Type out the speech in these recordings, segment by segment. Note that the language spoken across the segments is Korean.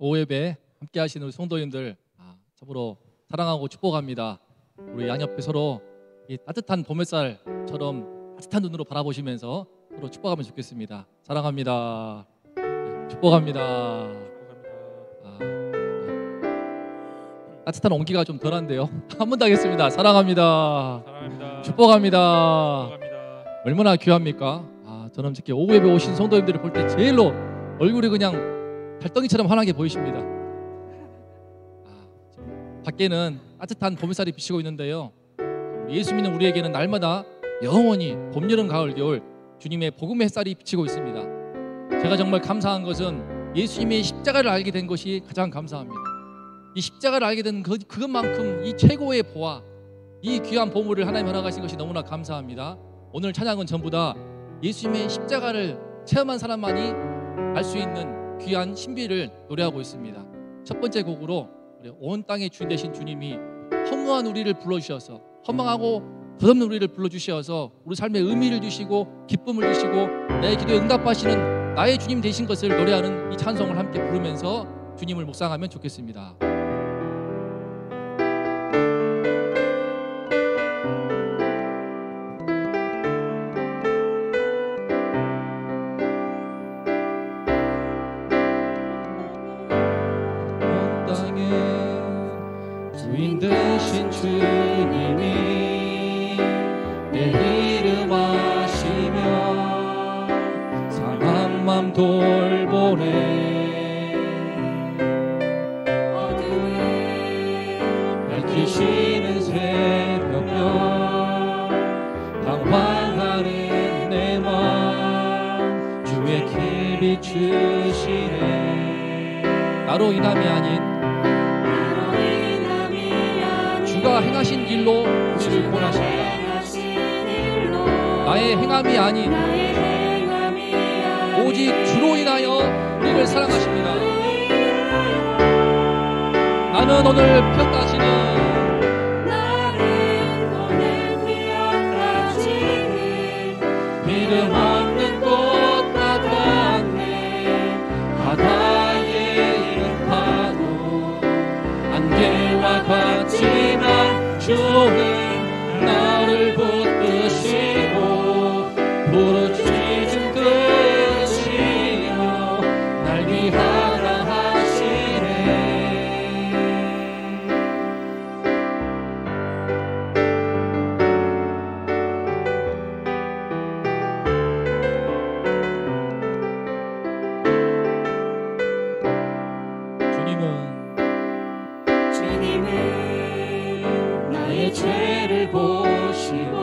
오후 예배 함께 하시는 우리 성도님들 참으로 사랑하고 축복합니다. 우리 양옆에 서로 이 따뜻한 봄햇살처럼 따뜻한 눈으로 바라보시면서 서로 축복하면 좋겠습니다. 사랑합니다. 축복합니다. 따뜻한 온기가 좀 덜한데요. 한 번 더 하겠습니다. 사랑합니다. 사랑합니다. 축복합니다. 축복합니다. 얼마나 귀합니까? 저는 특히 오후 예배 오신 성도님들을 볼 때 제일로 얼굴이 그냥 달덩이처럼 환하게 보이십니다. 밖에는 따뜻한 봄햇살이 비치고 있는데요, 예수 믿는 우리에게는 날마다 영원히 봄, 여름, 가을, 겨울 주님의 복음의 햇살이 비치고 있습니다. 제가 정말 감사한 것은 예수님의 십자가를 알게 된 것이 가장 감사합니다. 이 십자가를 알게 된 그것만큼 이 최고의 보화, 이 귀한 보물을 하나님 허락하신 것이 너무나 감사합니다. 오늘 찬양은 전부 다 예수님의 십자가를 체험한 사람만이 알 수 있는 귀한 신비를 노래하고 있습니다. 첫 번째 곡으로 우리 온 땅의 주인 되신 주님이 허무한 우리를 불러주셔서, 허망하고 덧없는 우리를 불러주셔서 우리 삶에 의미를 주시고 기쁨을 주시고 내 기도에 응답하시는 나의 주님 되신 것을 노래하는 이 찬송을 함께 부르면서 주님을 묵상하면 좋겠습니다. 주인 되신 주님이 내 이름 아시며 상한 맘 돌보네. 어둠을 밝히시는 새벽별 방황하는 내 맘 주의 길 비추시네. 나로 인함이 아닌 주가 행하신 길로 우리를 보내신다. 나의 행함이 아닌 오직 주로 인하여 우리를 사랑하십니다. 나는 오늘 피었다시는 이름 없는 꽃 같았네. 바다에 이른 파도 안개와 같지만 주는 나를 붙드시고 부르짖음 들으시며 날 위하라 하시네. 주님은 나의 죄를 보시고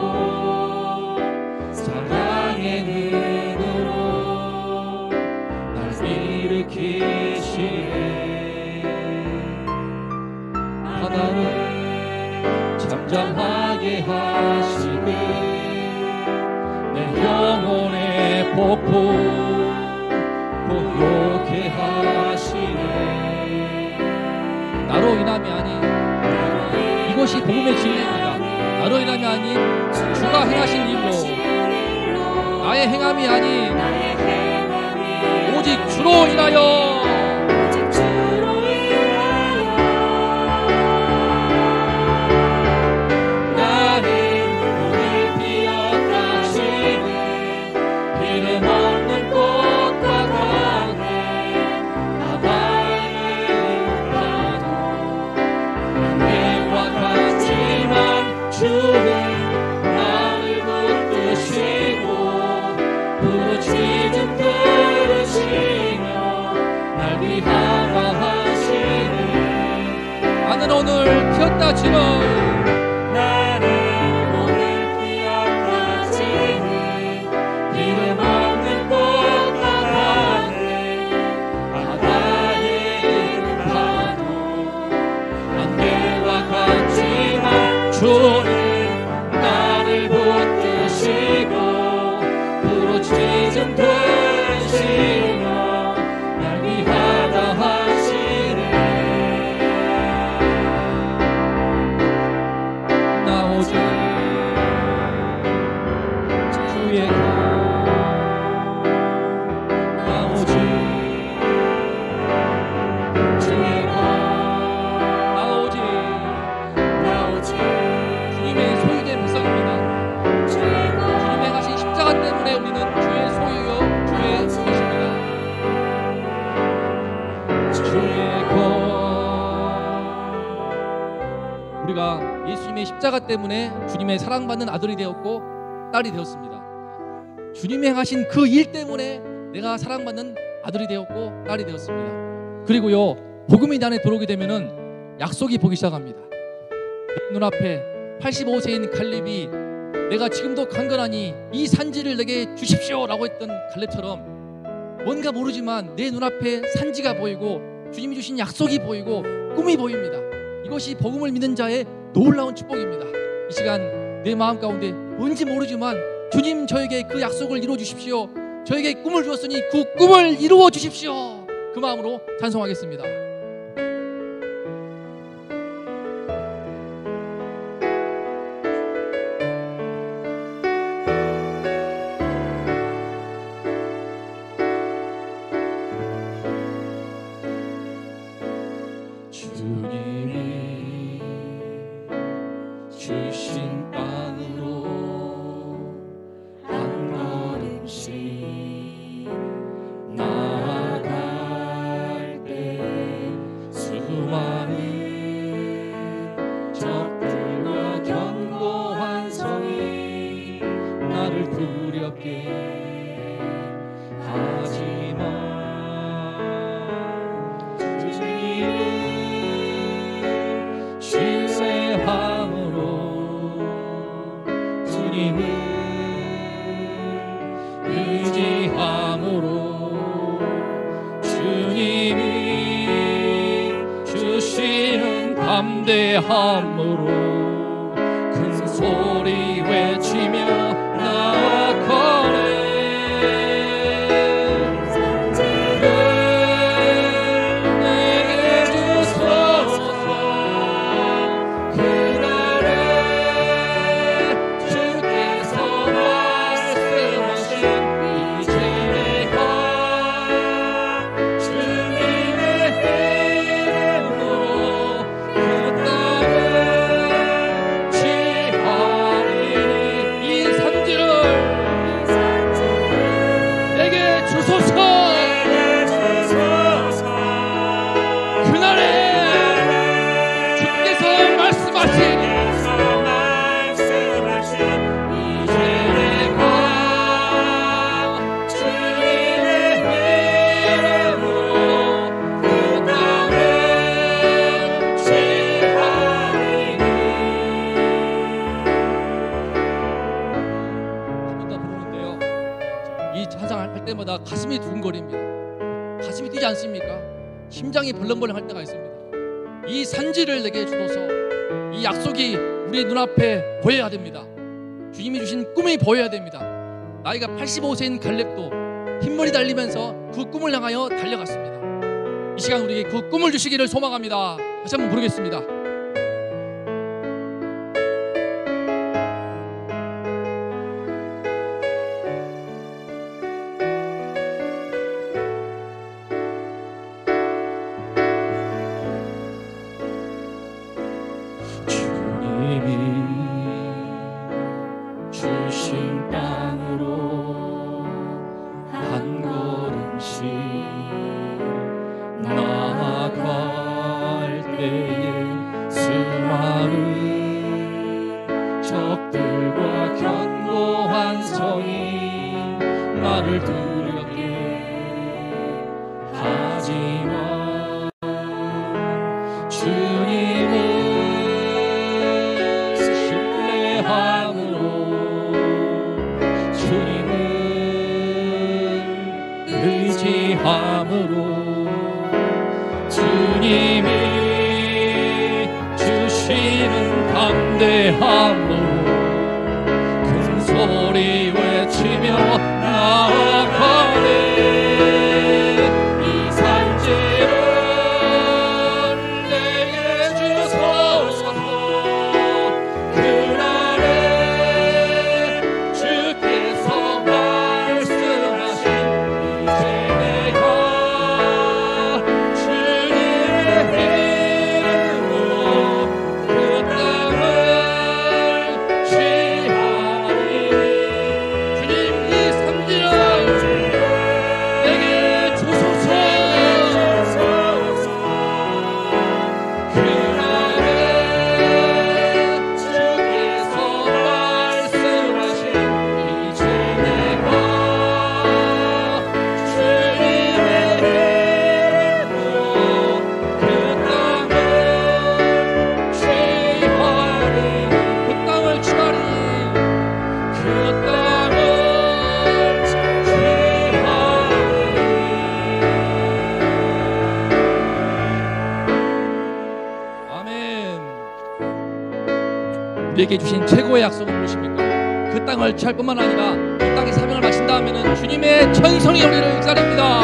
사랑의 눈으로 날 일으키시네. 바다를 잠잠하게 하시고 내 영혼의 폭풍 고요케 하시네. 나로 인함이 아닌, 이것이 복음의 진리입니다. 나로 인함이 아닌 주가 행하신 일로, 나의 행함이 아닌 오직 주로 인하여 나는 오늘 피었다시는 이름 없는 꽃과 같네. 바다에 파도 안개와 같지만 주는 나를 붙드시고 부르짖음 들으시며 날 위하라 하시네. 나는 오늘 피었다 지는 나는 오늘 피었다지는 이름 없는 꽃과 같네. 바다에 이른 파도 안개와 같지만 주는 나를 붙드시고 부르짖음 들으시며 날 위하라 하시네. 십자가 때문에 주님의 사랑받는 아들이 되었고 딸이 되었습니다. 주님이 행하신 그 일 때문에 내가 사랑받는 아들이 되었고 딸이 되었습니다. 그리고요, 복음이 내 안에 들어오게 되면은 약속이 보기 시작합니다. 내 눈앞에 85세인 갈렙이 내가 지금도 강건하니 이 산지를 내게 주십시오 라고 했던 갈렙처럼 뭔가 모르지만 내 눈앞에 산지가 보이고 주님이 주신 약속이 보이고 꿈이 보입니다. 이것이 복음을 믿는 자의 놀라운 축복입니다. 이 시간 내 마음 가운데 뭔지 모르지만 주님 저에게 그 약속을 이루어 주십시오, 저에게 꿈을 주었으니 그 꿈을 이루어 주십시오, 그 마음으로 찬송하겠습니다. 주님이 주신 땅으로 한 걸음씩 나아갈 때 수많은 적들과 견고한 성이 나를 두렵게 하지만 주님을 의지함으로 주님이 주시는 담대함으로 큰 소리 외치며 나아가네. 때마다 가슴이 두근거립니다. 가슴이 뛰지 않습니까? 심장이 벌렁벌렁 할 때가 있습니다. 이 산지를 내게 주소서. 이 약속이 우리 눈앞에 보여야 됩니다. 주님이 주신 꿈이 보여야 됩니다. 나이가 85세인 갈렙도 흰머리 달리면서 그 꿈을 향하여 달려갔습니다. 이 시간 우리에게 그 꿈을 주시기를 소망합니다. 다시 한번 부르겠습니다. 주신 땅으로 한 걸음씩 나아갈 때에 수많은 적들과 견고한 성이 나를 두렵게 하지만 주님을 의지함으로 주님이 주시는 담대함으로 큰 소리 외치며 나아가네. 이 산지를 내게 주소서. 그날에 주께서 말씀하신 이제 내가 주님의 이름으로 그 땅을 취하리. 주님 이 산지를 우리에게 주신 최고의 약속은 무엇입니까? 그 땅을 취할 뿐만 아니라 그 땅의 사명을 마친 다음에는 주님의 천성이 우리를 기다립니다.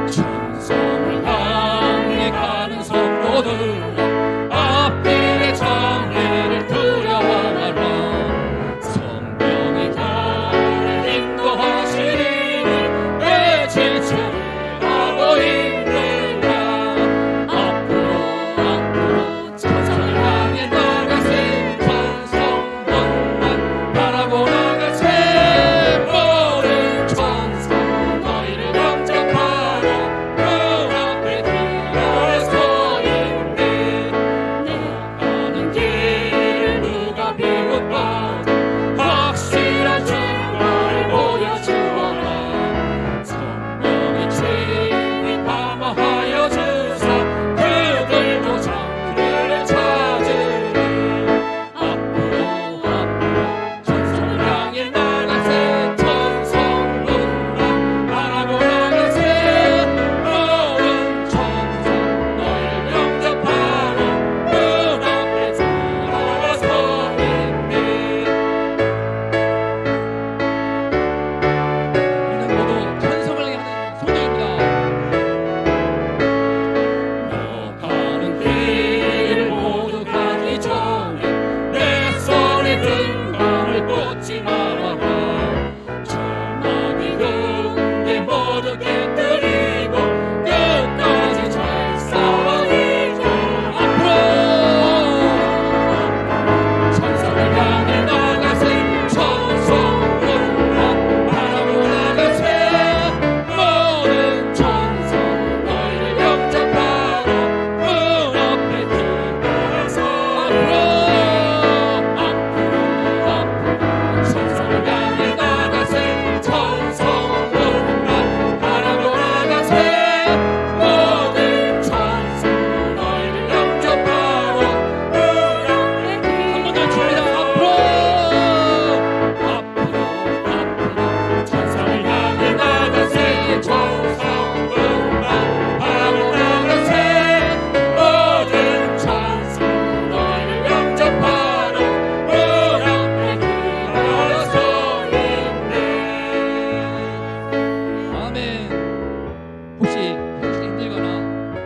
천성을 향해 가는 성도들아, 앞길의 장애를 두려워하라. 성령이 나를 인도하시리니 내 지체를 하고 힘들라. 앞으로 천성을 향해 나가세. 천성문만 바라보 나가세. 모든 천성 너희를 영접하라. 그 앞에 들어 서 있네. 나가는 길 누가 비웃봐도 확실한 증거를 보여주어라. 성령이 친히 감화하여 주사 그들도 장래를 찾으리. 앞으로 천성을 향해 나가세. 천성문만 바라보 나가세. 모든 천성 너희를 영접하라. 문 앞에 들어서 있네. 우리는 모두 천성을 향해 하는 성도입니다. 가는 길 모두 가기 전에 내 손에 든 감을 꽂지 말아라. 저마디 근데 모두 깨뜨리고 끝까지 잘 싸워 이겨. 앞으로 천성을 향해 나가세. 천성문만 바라보 나가세. 모든 천성 너희를 영접하라. 문 앞에 들어서 앞으로 천성을 향해 나가세. 천성문만 바라보 나가세. 모든 천성 너희를 영접하라. 문 앞에 한 번 더 칩니다. 앞으로 천성을 향해 나가세. 천성문만 바라보 나가세. 모든 천성 너희를 영접하라. 문 앞에 들어서 있네. 아멘. 혹시 현실이 힘들거나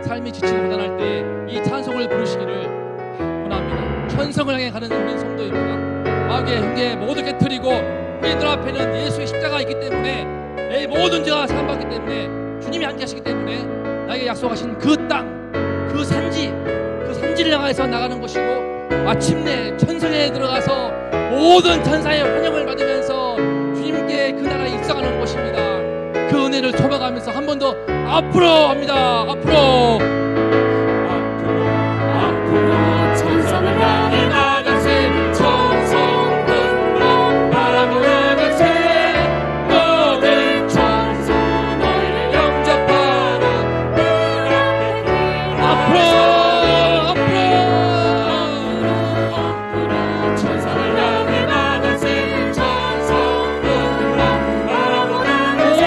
삶이 지치고 고단할 때 이 찬송을 부르시기를 원합니다. 천성을 향해 가는 우리 성도입니다. 마귀의 흉계 모두 깨뜨리고 우리들 앞에는 예수의 십자가가 있기 때문에 내 모든 죄가 사함받기 때문에 주님이 함께하시기 때문에 나에게 약속하신 그 땅, 그 산지를 향해서 나가는 것이고 마침내 천성에 들어가서 모든 천사의 환영을 받으면서 주님께 그 나라에 입성하는 것입니다. 그 은혜를 초박하면서 한 번 더 앞으로 합니다. 앞으로 천성을 향해 나가세. 천성문만 바라보 나가세. 모든 천성 너희를 영접하라. 문 앞에 앞으로 천성을 향해 나가세. 천성문만 바라보 나가세.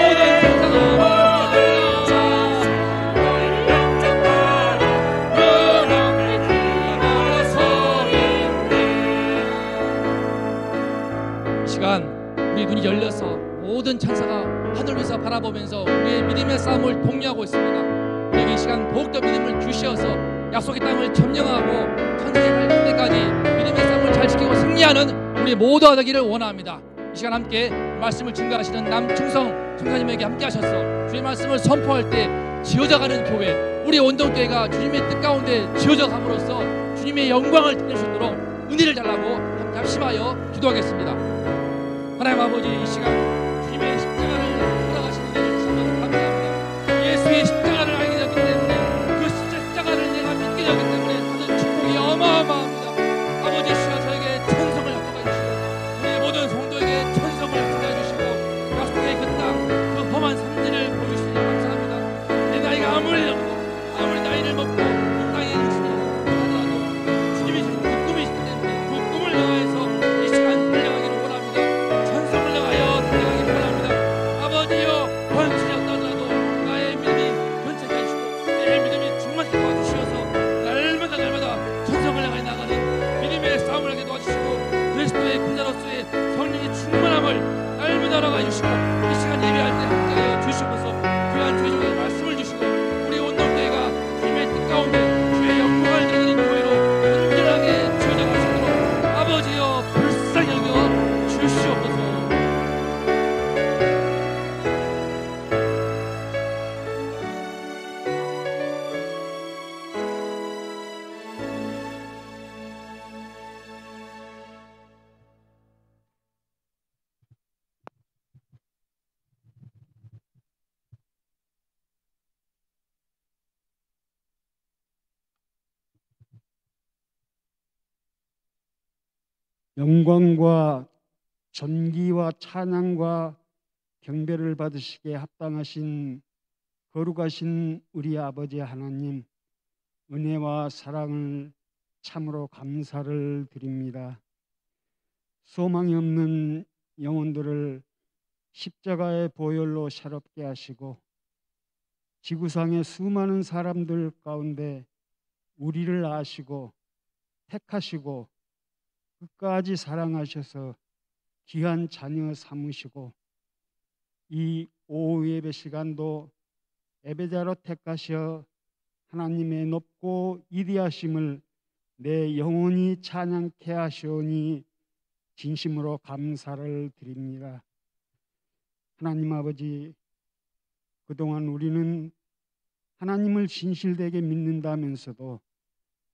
모든 천성 너희를 영접하라. 문 앞에 들어서 있네. 이 시간 우리 눈이 열려서 모든 천사가 하늘을 위해서 바라보면서 우리의 믿음의 싸움을 독려하고 있습니다. 우리에게 이 시간 더욱더 믿음을 주시어서 약속의 땅을 점령하고 천사의 갈 때까지 믿음의 싸움을 잘 지키고 승리하는 우리 모두가 되기를 원합니다. 이 시간 함께 말씀을 증거하시는 남충성 총사님에게 함께 하셔서 주의 말씀을 선포할 때 지어져가는 교회, 우리 온동교회가 주님의 뜻 가운데 지어져 감으로써 주님의 영광을 드릴 수 있도록 은혜를 달라고 함께 합심하여 기도하겠습니다. 하나님 아버지, 이 시간 주님의 십자가를 돌아가시는 일을 주셔서 감사합니다. 예수의 십자가를 알게 되었기 때문에 그 십자가를 내가 믿게 되었기 때문에 받은 축복이 어마어마합니다. 아버지 주여 저에게 천성을 약속해 주시고 우리 모든 성도에게 천성을 약속해 주시고 약속의 그 땅, 그 험한 산지를 보여주시니 감사합니다. 내 나이가 아무리 나이를 먹고 이 땅에 있으니 하더라도 주님이 주신 그 꿈이 있기 때문에 그 꿈을 향해서 이 시간 달려가기를 원합니다. 천성을 향하여 달려가기를 원합니다. 영광과 존귀와 찬양과 경배를 받으시기에 합당하신 거룩하신 우리 아버지 하나님, 은혜와 사랑을 참으로 감사를 드립니다. 소망이 없는 영혼들을 십자가의 보혈로 새롭게 하시고 지구상의 수많은 사람들 가운데 우리를 아시고 택하시고 끝까지 사랑하셔서 귀한 자녀 삼으시고 이 오후 예배 시간도 예배자로 택하셔 하나님의 높고 위대하심을 내 영혼이 찬양케 하시오니 진심으로 감사를 드립니다. 하나님 아버지, 그동안 우리는 하나님을 진실되게 믿는다면서도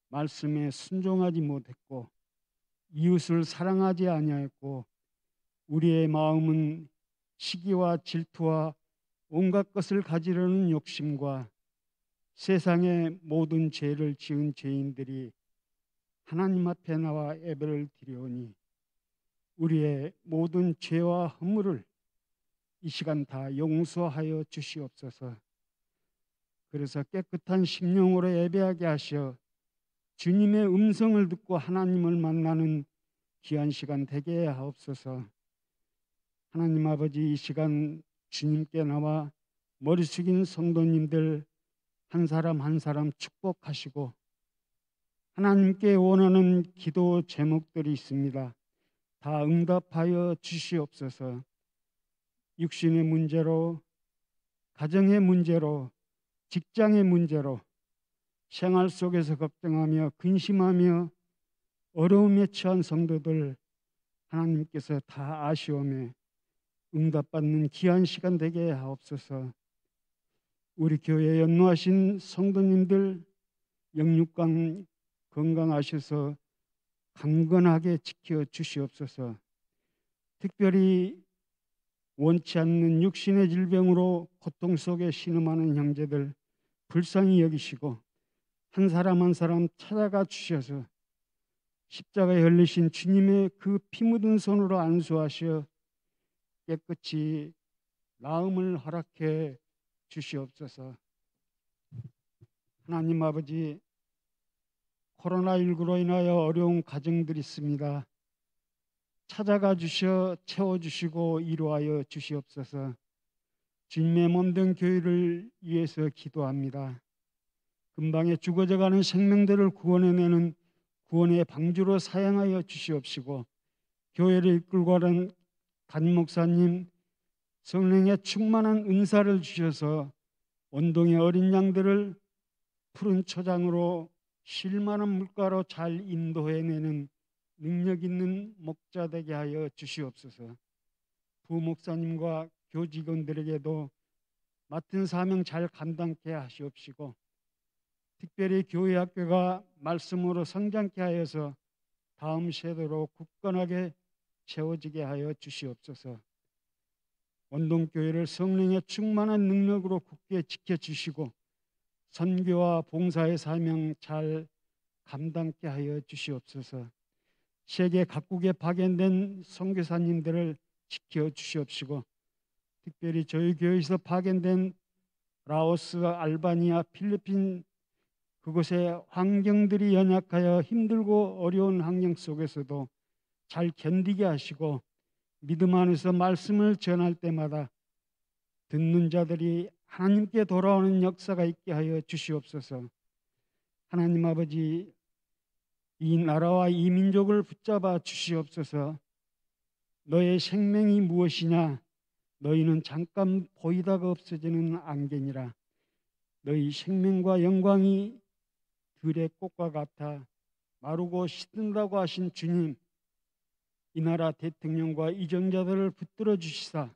말씀에 순종하지 못했고 이웃을 사랑하지 아니하였고 우리의 마음은 시기와 질투와 온갖 것을 가지려는 욕심과 세상의 모든 죄를 지은 죄인들이 하나님 앞에 나와 예배를 드리오니 우리의 모든 죄와 허물을 이 시간 다 용서하여 주시옵소서. 그래서 깨끗한 심령으로 예배하게 하셔 주님의 음성을 듣고 하나님을 만나는 귀한 시간 되게 하옵소서. 하나님 아버지, 이 시간 주님께 나와 머리 숙인 성도님들 한 사람 한 사람 축복하시고 하나님께 원하는 기도 제목들이 있습니다. 다 응답하여 주시옵소서. 육신의 문제로, 가정의 문제로, 직장의 문제로, 생활 속에서 걱정하며 근심하며 어려움에 처한 성도들 하나님께서 다 아시오매 응답받는 귀한 시간 되게 하옵소서. 우리 교회에 연로하신 성도님들 영육간 건강하셔서 강건하게 지켜 주시옵소서. 특별히 원치 않는 육신의 질병으로 고통 속에 신음하는 형제들 불쌍히 여기시고 한 사람 한 사람 찾아가 주셔서 십자가에 흘리신 주님의 그 피 묻은 손으로 안수하셔 깨끗이 나음을 허락해 주시옵소서. 하나님 아버지, 코로나19로 인하여 어려운 가정들이 있습니다. 찾아가 주셔 채워주시고 이루하여 주시옵소서. 주님의 몸된 교회를 위해서 기도합니다. 금방에 죽어져가는 생명들을 구원해내는 구원의 방주로 사용하여 주시옵시고 교회를 이끌고 가는 담임 목사님 성령의 충만한 은사를 주셔서 원동의 어린 양들을 푸른 초장으로 쉴만한 물가로 잘 인도해내는 능력 있는 목자 되게 하여 주시옵소서. 부목사님과 교직원들에게도 맡은 사명 잘 감당케 하시옵시고 특별히 교회 학교가 말씀으로 성장케 하여서 다음 세대로 굳건하게 채워지게 하여 주시옵소서. 원동교회를 성령의 충만한 능력으로 굳게 지켜주시고 선교와 봉사의 사명 잘 감당케 하여 주시옵소서. 세계 각국에 파견된 선교사님들을 지켜주시옵시고 특별히 저희 교회에서 파견된 라오스, 알바니아, 필리핀 그곳의 환경들이 연약하여 힘들고 어려운 환경 속에서도 잘 견디게 하시고 믿음 안에서 말씀을 전할 때마다 듣는 자들이 하나님께 돌아오는 역사가 있게 하여 주시옵소서. 하나님 아버지, 이 나라와 이 민족을 붙잡아 주시옵소서. 너의 생명이 무엇이냐? 너희는 잠깐 보이다가 없어지는 안개니라. 너희 생명과 영광이 들의 꽃과 같아 마르고 시든다고 하신 주님, 이 나라 대통령과 이정자들을 붙들어 주시사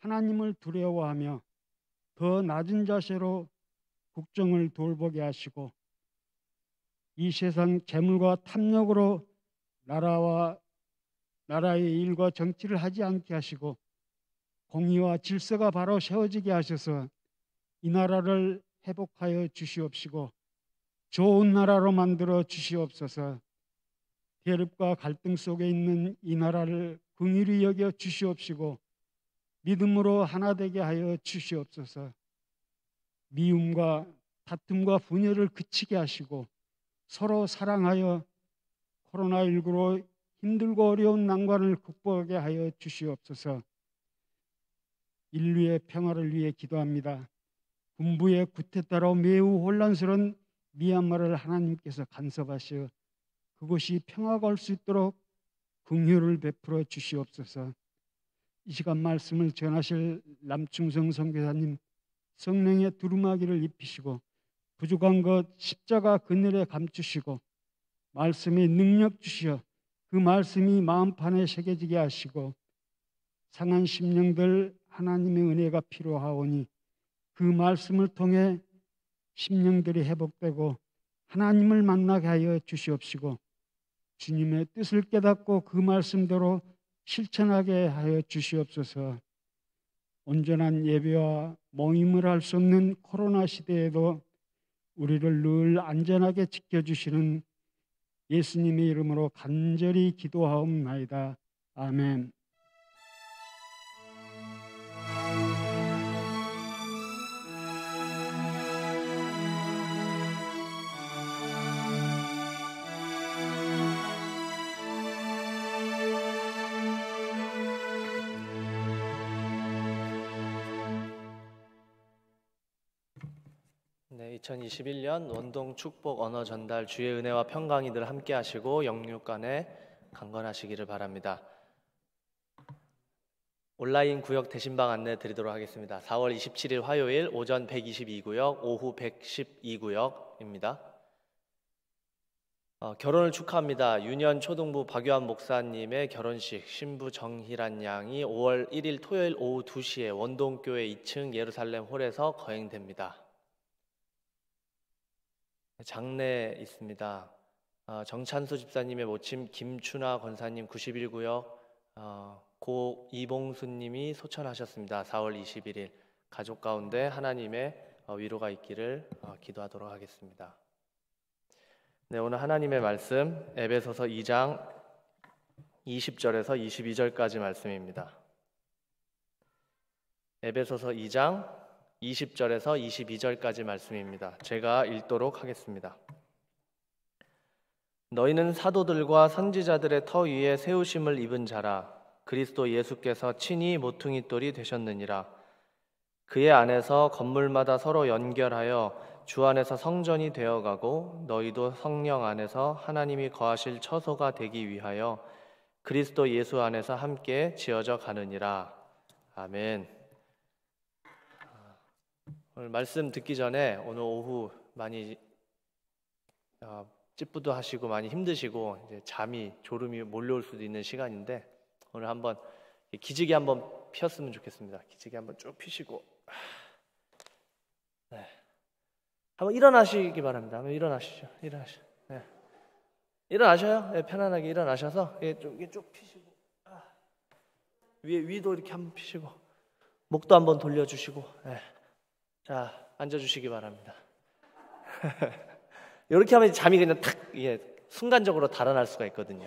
하나님을 두려워하며 더 낮은 자세로 국정을 돌보게 하시고 이 세상 재물과 탐욕으로 나라의 일과 정치를 하지 않게 하시고 공의와 질서가 바로 세워지게 하셔서 이 나라를 회복하여 주시옵시고 좋은 나라로 만들어 주시옵소서. 계급과 갈등 속에 있는 이 나라를 긍휼히 여겨 주시옵시고 믿음으로 하나 되게 하여 주시옵소서. 미움과 다툼과 분열을 그치게 하시고 서로 사랑하여 코로나19로 힘들고 어려운 난관을 극복하게 하여 주시옵소서. 인류의 평화를 위해 기도합니다. 군부의 구태타로 매우 혼란스러운 미얀마를 하나님께서 간섭하시어 그곳이 평화가 올 수 있도록 긍휼을 베풀어 주시옵소서. 이 시간 말씀을 전하실 남충성 선교사님 성령의 두루마기를 입히시고 부족한 것 십자가 그늘에 감추시고 말씀의 능력 주시어 그 말씀이 마음판에 새겨지게 하시고 상한 심령들 하나님의 은혜가 필요하오니 그 말씀을 통해 심령들이 회복되고 하나님을 만나게 하여 주시옵시고 주님의 뜻을 깨닫고 그 말씀대로 실천하게 하여 주시옵소서. 온전한 예배와 모임을 할 수 없는 코로나 시대에도 우리를 늘 안전하게 지켜주시는 예수님의 이름으로 간절히 기도하옵나이다. 아멘. 네, 2021년 원동 축복 언어 전달 주의 은혜와 평강이 늘 함께 하시고 영육간에 강건하시기를 바랍니다. 온라인 구역 대신방 안내 드리도록 하겠습니다. 4월 27일 화요일 오전 122구역, 오후 112구역입니다. 결혼을 축하합니다. 유년 초등부 박유한 목사님의 결혼식 신부 정희란 양이 5월 1일 토요일 오후 2시에 원동교회 2층 예루살렘 홀에서 거행됩니다. 장례 있습니다. 정찬수 집사님의 모침 김춘아 권사님 91구역, 고 이봉수님이 소천하셨습니다. 4월 21일 가족 가운데 하나님의 위로가 있기를 기도하도록 하겠습니다. 네, 오늘 하나님의 말씀 에베소서 2장 20절에서 22절까지 말씀입니다. 에베소서 2장 20절에서 22절까지 말씀입니다. 제가 읽도록 하겠습니다. 너희는 사도들과 선지자들의 터 위에 세우심을 입은 자라. 그리스도 예수께서 친히 모퉁이 돌이 되셨느니라. 그의 안에서 건물마다 서로 연결하여 주 안에서 성전이 되어가고 너희도 성령 안에서 하나님이 거하실 처소가 되기 위하여 그리스도 예수 안에서 함께 지어져 가느니라. 아멘. 오늘 말씀 듣기 전에 오늘 오후 많이 찌뿌도 하시고 많이 힘드시고 이제 졸음이 몰려올 수도 있는 시간인데 오늘 한번 기지개 한번 폈으면 좋겠습니다. 기지개 한번 쭉 피시고 네. 한번 일어나시기 바랍니다. 한번 일어나시죠. 네. 일어나셔요. 네, 편안하게 일어나셔서 쭉 피시고 위도 이렇게 한번 피시고 목도 한번 돌려주시고 네. 자, 앉아주시기 바랍니다. 이렇게 하면 잠이 그냥 탁 순간적으로 달아날 수가 있거든요.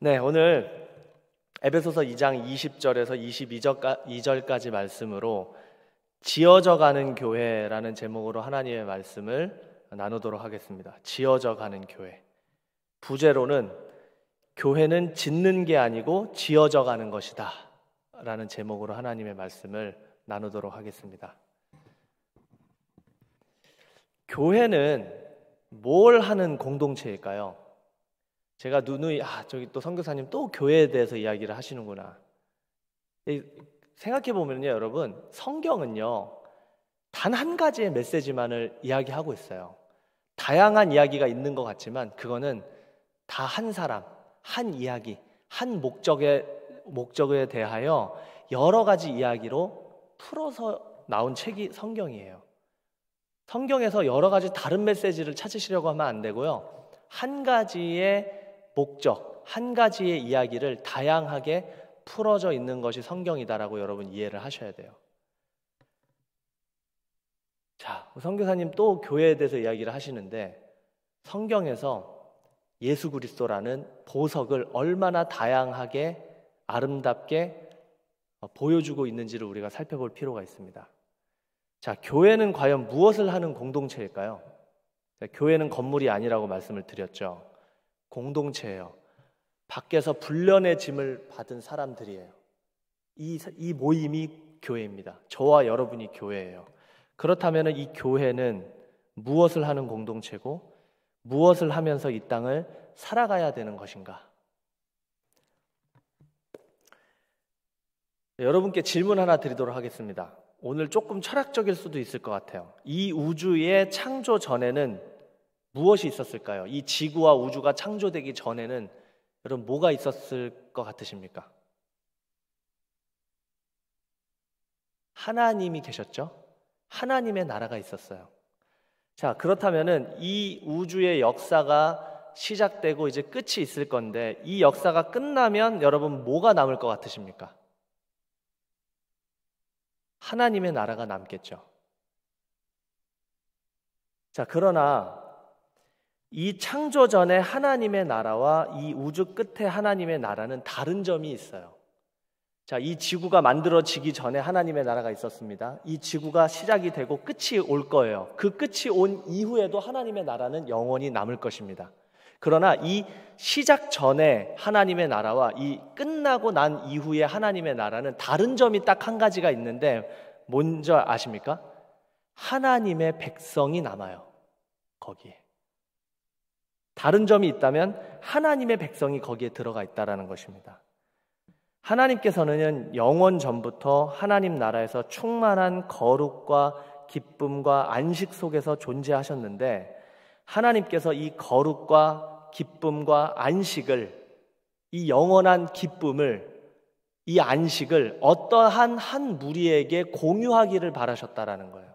네, 오늘 에베소서 2장 20절에서 22절까지 말씀으로 지어져가는 교회라는 제목으로 하나님의 말씀을 나누도록 하겠습니다. 지어져가는 교회. 부제로는 교회는 짓는 게 아니고 지어져가는 것이다 라는 제목으로 하나님의 말씀을 나누도록 하겠습니다. 교회는 뭘 하는 공동체일까요? 제가 누누이 저기 또 선교사님 또 교회에 대해서 이야기를 하시는구나. 생각해 보면요, 여러분, 성경은요 단 한 가지의 메시지만을 이야기하고 있어요. 다양한 이야기가 있는 것 같지만 그거는 다 한 사람, 한 이야기, 한 목적에 대하여 여러 가지 이야기로 풀어서 나온 책이 성경이에요. 성경에서 여러 가지 다른 메시지를 찾으시려고 하면 안 되고요. 한 가지의 목적, 한 가지의 이야기를 다양하게 풀어져 있는 것이 성경이다라고 여러분 이해를 하셔야 돼요. 자, 선교사님 또 교회에 대해서 이야기를 하시는데 성경에서 예수 그리스도라는 보석을 얼마나 다양하게 아름답게 보여주고 있는지를 우리가 살펴볼 필요가 있습니다. 자, 교회는 과연 무엇을 하는 공동체일까요? 교회는 건물이 아니라고 말씀을 드렸죠. 공동체예요. 밖에서 불련의 짐을 받은 사람들이에요. 이 모임이 교회입니다. 저와 여러분이 교회예요. 그렇다면 이 교회는 무엇을 하는 공동체고 무엇을 하면서 이 땅을 살아가야 되는 것인가? 여러분께 질문 하나 드리도록 하겠습니다. 오늘 조금 철학적일 수도 있을 것 같아요. 이 우주의 창조 전에는 무엇이 있었을까요? 이 지구와 우주가 창조되기 전에는 여러분 뭐가 있었을 것 같으십니까? 하나님이 계셨죠? 하나님의 나라가 있었어요. 자, 그렇다면은 이 우주의 역사가 시작되고 이제 끝이 있을 건데 이 역사가 끝나면 여러분 뭐가 남을 것 같으십니까? 하나님의 나라가 남겠죠. 자, 그러나 이 창조 전에 하나님의 나라와 이 우주 끝에 하나님의 나라는 다른 점이 있어요. 자, 이 지구가 만들어지기 전에 하나님의 나라가 있었습니다. 이 지구가 시작이 되고 끝이 올 거예요. 그 끝이 온 이후에도 하나님의 나라는 영원히 남을 것입니다. 그러나 이 시작 전에 하나님의 나라와 이 끝나고 난 이후에 하나님의 나라는 다른 점이 딱 한 가지가 있는데 뭔지 아십니까? 하나님의 백성이 남아요. 거기에. 다른 점이 있다면 하나님의 백성이 거기에 들어가 있다는 것입니다. 하나님께서는 영원 전부터 하나님 나라에서 충만한 거룩과 기쁨과 안식 속에서 존재하셨는데 하나님께서 이 거룩과 기쁨과 안식을, 이 영원한 기쁨을, 이 안식을 어떠한 한 무리에게 공유하기를 바라셨다라는 거예요.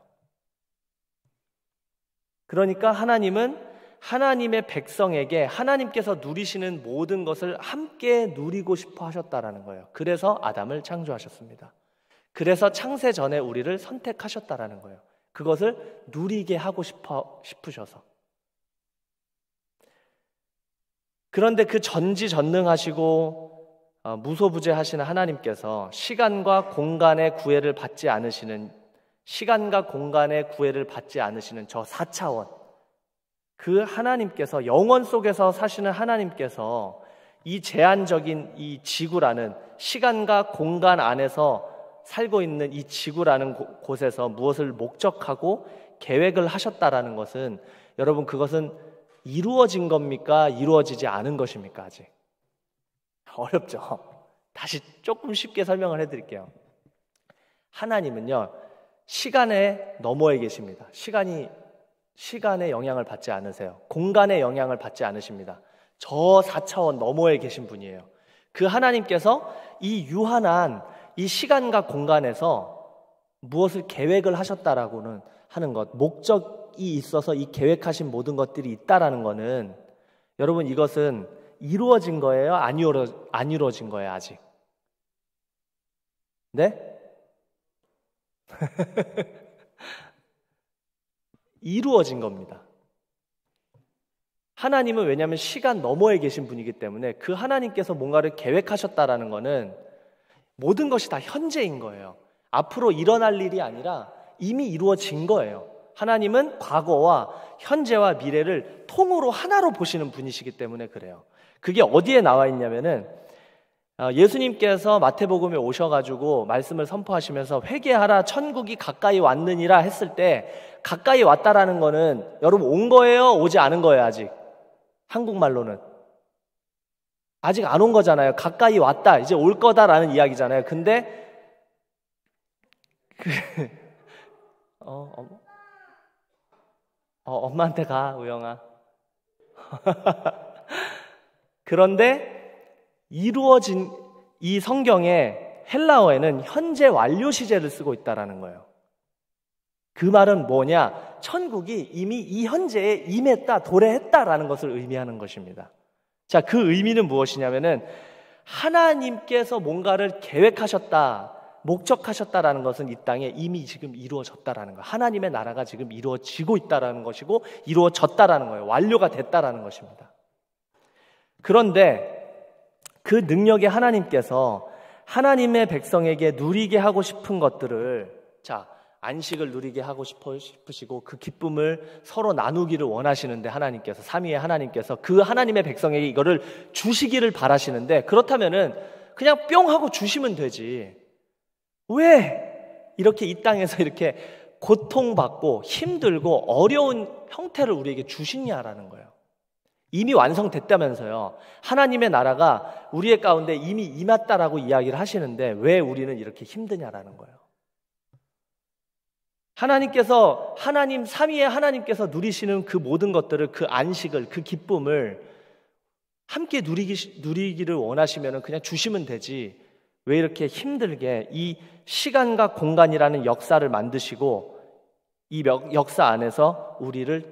그러니까 하나님은 하나님의 백성에게 하나님께서 누리시는 모든 것을 함께 누리고 싶어 하셨다라는 거예요. 그래서 아담을 창조하셨습니다. 그래서 창세 전에 우리를 선택하셨다라는 거예요. 그것을 누리게 하고 싶으셔서. 그런데 그 전지전능하시고 무소부재하시는 하나님께서 시간과 공간의 구애를 받지 않으시는 저 4차원, 그 하나님께서, 영원 속에서 사시는 하나님께서 이 제한적인 이 지구라는, 시간과 공간 안에서 살고 있는 이 지구라는 곳에서 무엇을 목적하고 계획을 하셨다라는 것은, 여러분, 그것은 이루어진 겁니까? 이루어지지 않은 것입니까? 아직 어렵죠. 다시 조금 쉽게 설명을 해드릴게요. 하나님은요, 시간의 너머에 계십니다. 시간의 영향을 받지 않으세요. 공간의 영향을 받지 않으십니다. 저 4차원 너머에 계신 분이에요. 그 하나님께서 이 유한한 이 시간과 공간에서 무엇을 계획을 하셨다라고는 하는 것, 목적이 있어서 이 계획하신 모든 것들이 있다라는 것은, 여러분, 이것은 이루어진 거예요? 안 이루어진 거예요? 아직? 네? 이루어진 겁니다. 하나님은, 왜냐하면 시간 너머에 계신 분이기 때문에 그 하나님께서 뭔가를 계획하셨다라는 것은 모든 것이 다 현재인 거예요. 앞으로 일어날 일이 아니라 이미 이루어진 거예요. 하나님은 과거와 현재와 미래를 통으로 하나로 보시는 분이시기 때문에 그래요. 그게 어디에 나와 있냐면은, 예수님께서 마태복음에 오셔가지고 말씀을 선포하시면서 회개하라, 천국이 가까이 왔느니라 했을 때, 가까이 왔다라는 거는 여러분 온 거예요? 오지 않은 거예요? 아직? 한국말로는 아직 안 온 거잖아요. 가까이 왔다, 이제 올 거다라는 이야기잖아요. 근데 엄마한테 가, 우영아. 그런데 이루어진 이 성경의 헬라어에는 현재 완료 시제를 쓰고 있다라는 거예요. 그 말은 뭐냐? 천국이 이미 이 현재에 임했다, 도래했다라는 것을 의미하는 것입니다. 자, 그 의미는 무엇이냐면은, 하나님께서 뭔가를 계획하셨다, 목적하셨다라는 것은 이 땅에 이미 지금 이루어졌다라는 거예요. 하나님의 나라가 지금 이루어지고 있다라는 것이고, 이루어졌다라는 거예요. 완료가 됐다라는 것입니다. 그런데 그 능력의 하나님께서 하나님의 백성에게 누리게 하고 싶은 것들을, 자, 안식을 누리게 하고 싶으시고 그 기쁨을 서로 나누기를 원하시는데, 하나님께서, 삼위의 하나님께서 그 하나님의 백성에게 이거를 주시기를 바라시는데, 그렇다면은 그냥 뿅 하고 주시면 되지. 왜 이렇게 이 땅에서 이렇게 고통받고 힘들고 어려운 형태를 우리에게 주시냐라는 거예요. 이미 완성됐다면서요. 하나님의 나라가 우리의 가운데 이미 임했다라고 이야기를 하시는데 왜 우리는 이렇게 힘드냐라는 거예요. 하나님께서, 하나님 삼위의 하나님께서 누리시는 그 모든 것들을, 그 안식을, 그 기쁨을 함께 누리기를 원하시면 그냥 주시면 되지. 왜 이렇게 힘들게 이 시간과 공간이라는 역사를 만드시고 이 역사 안에서 우리를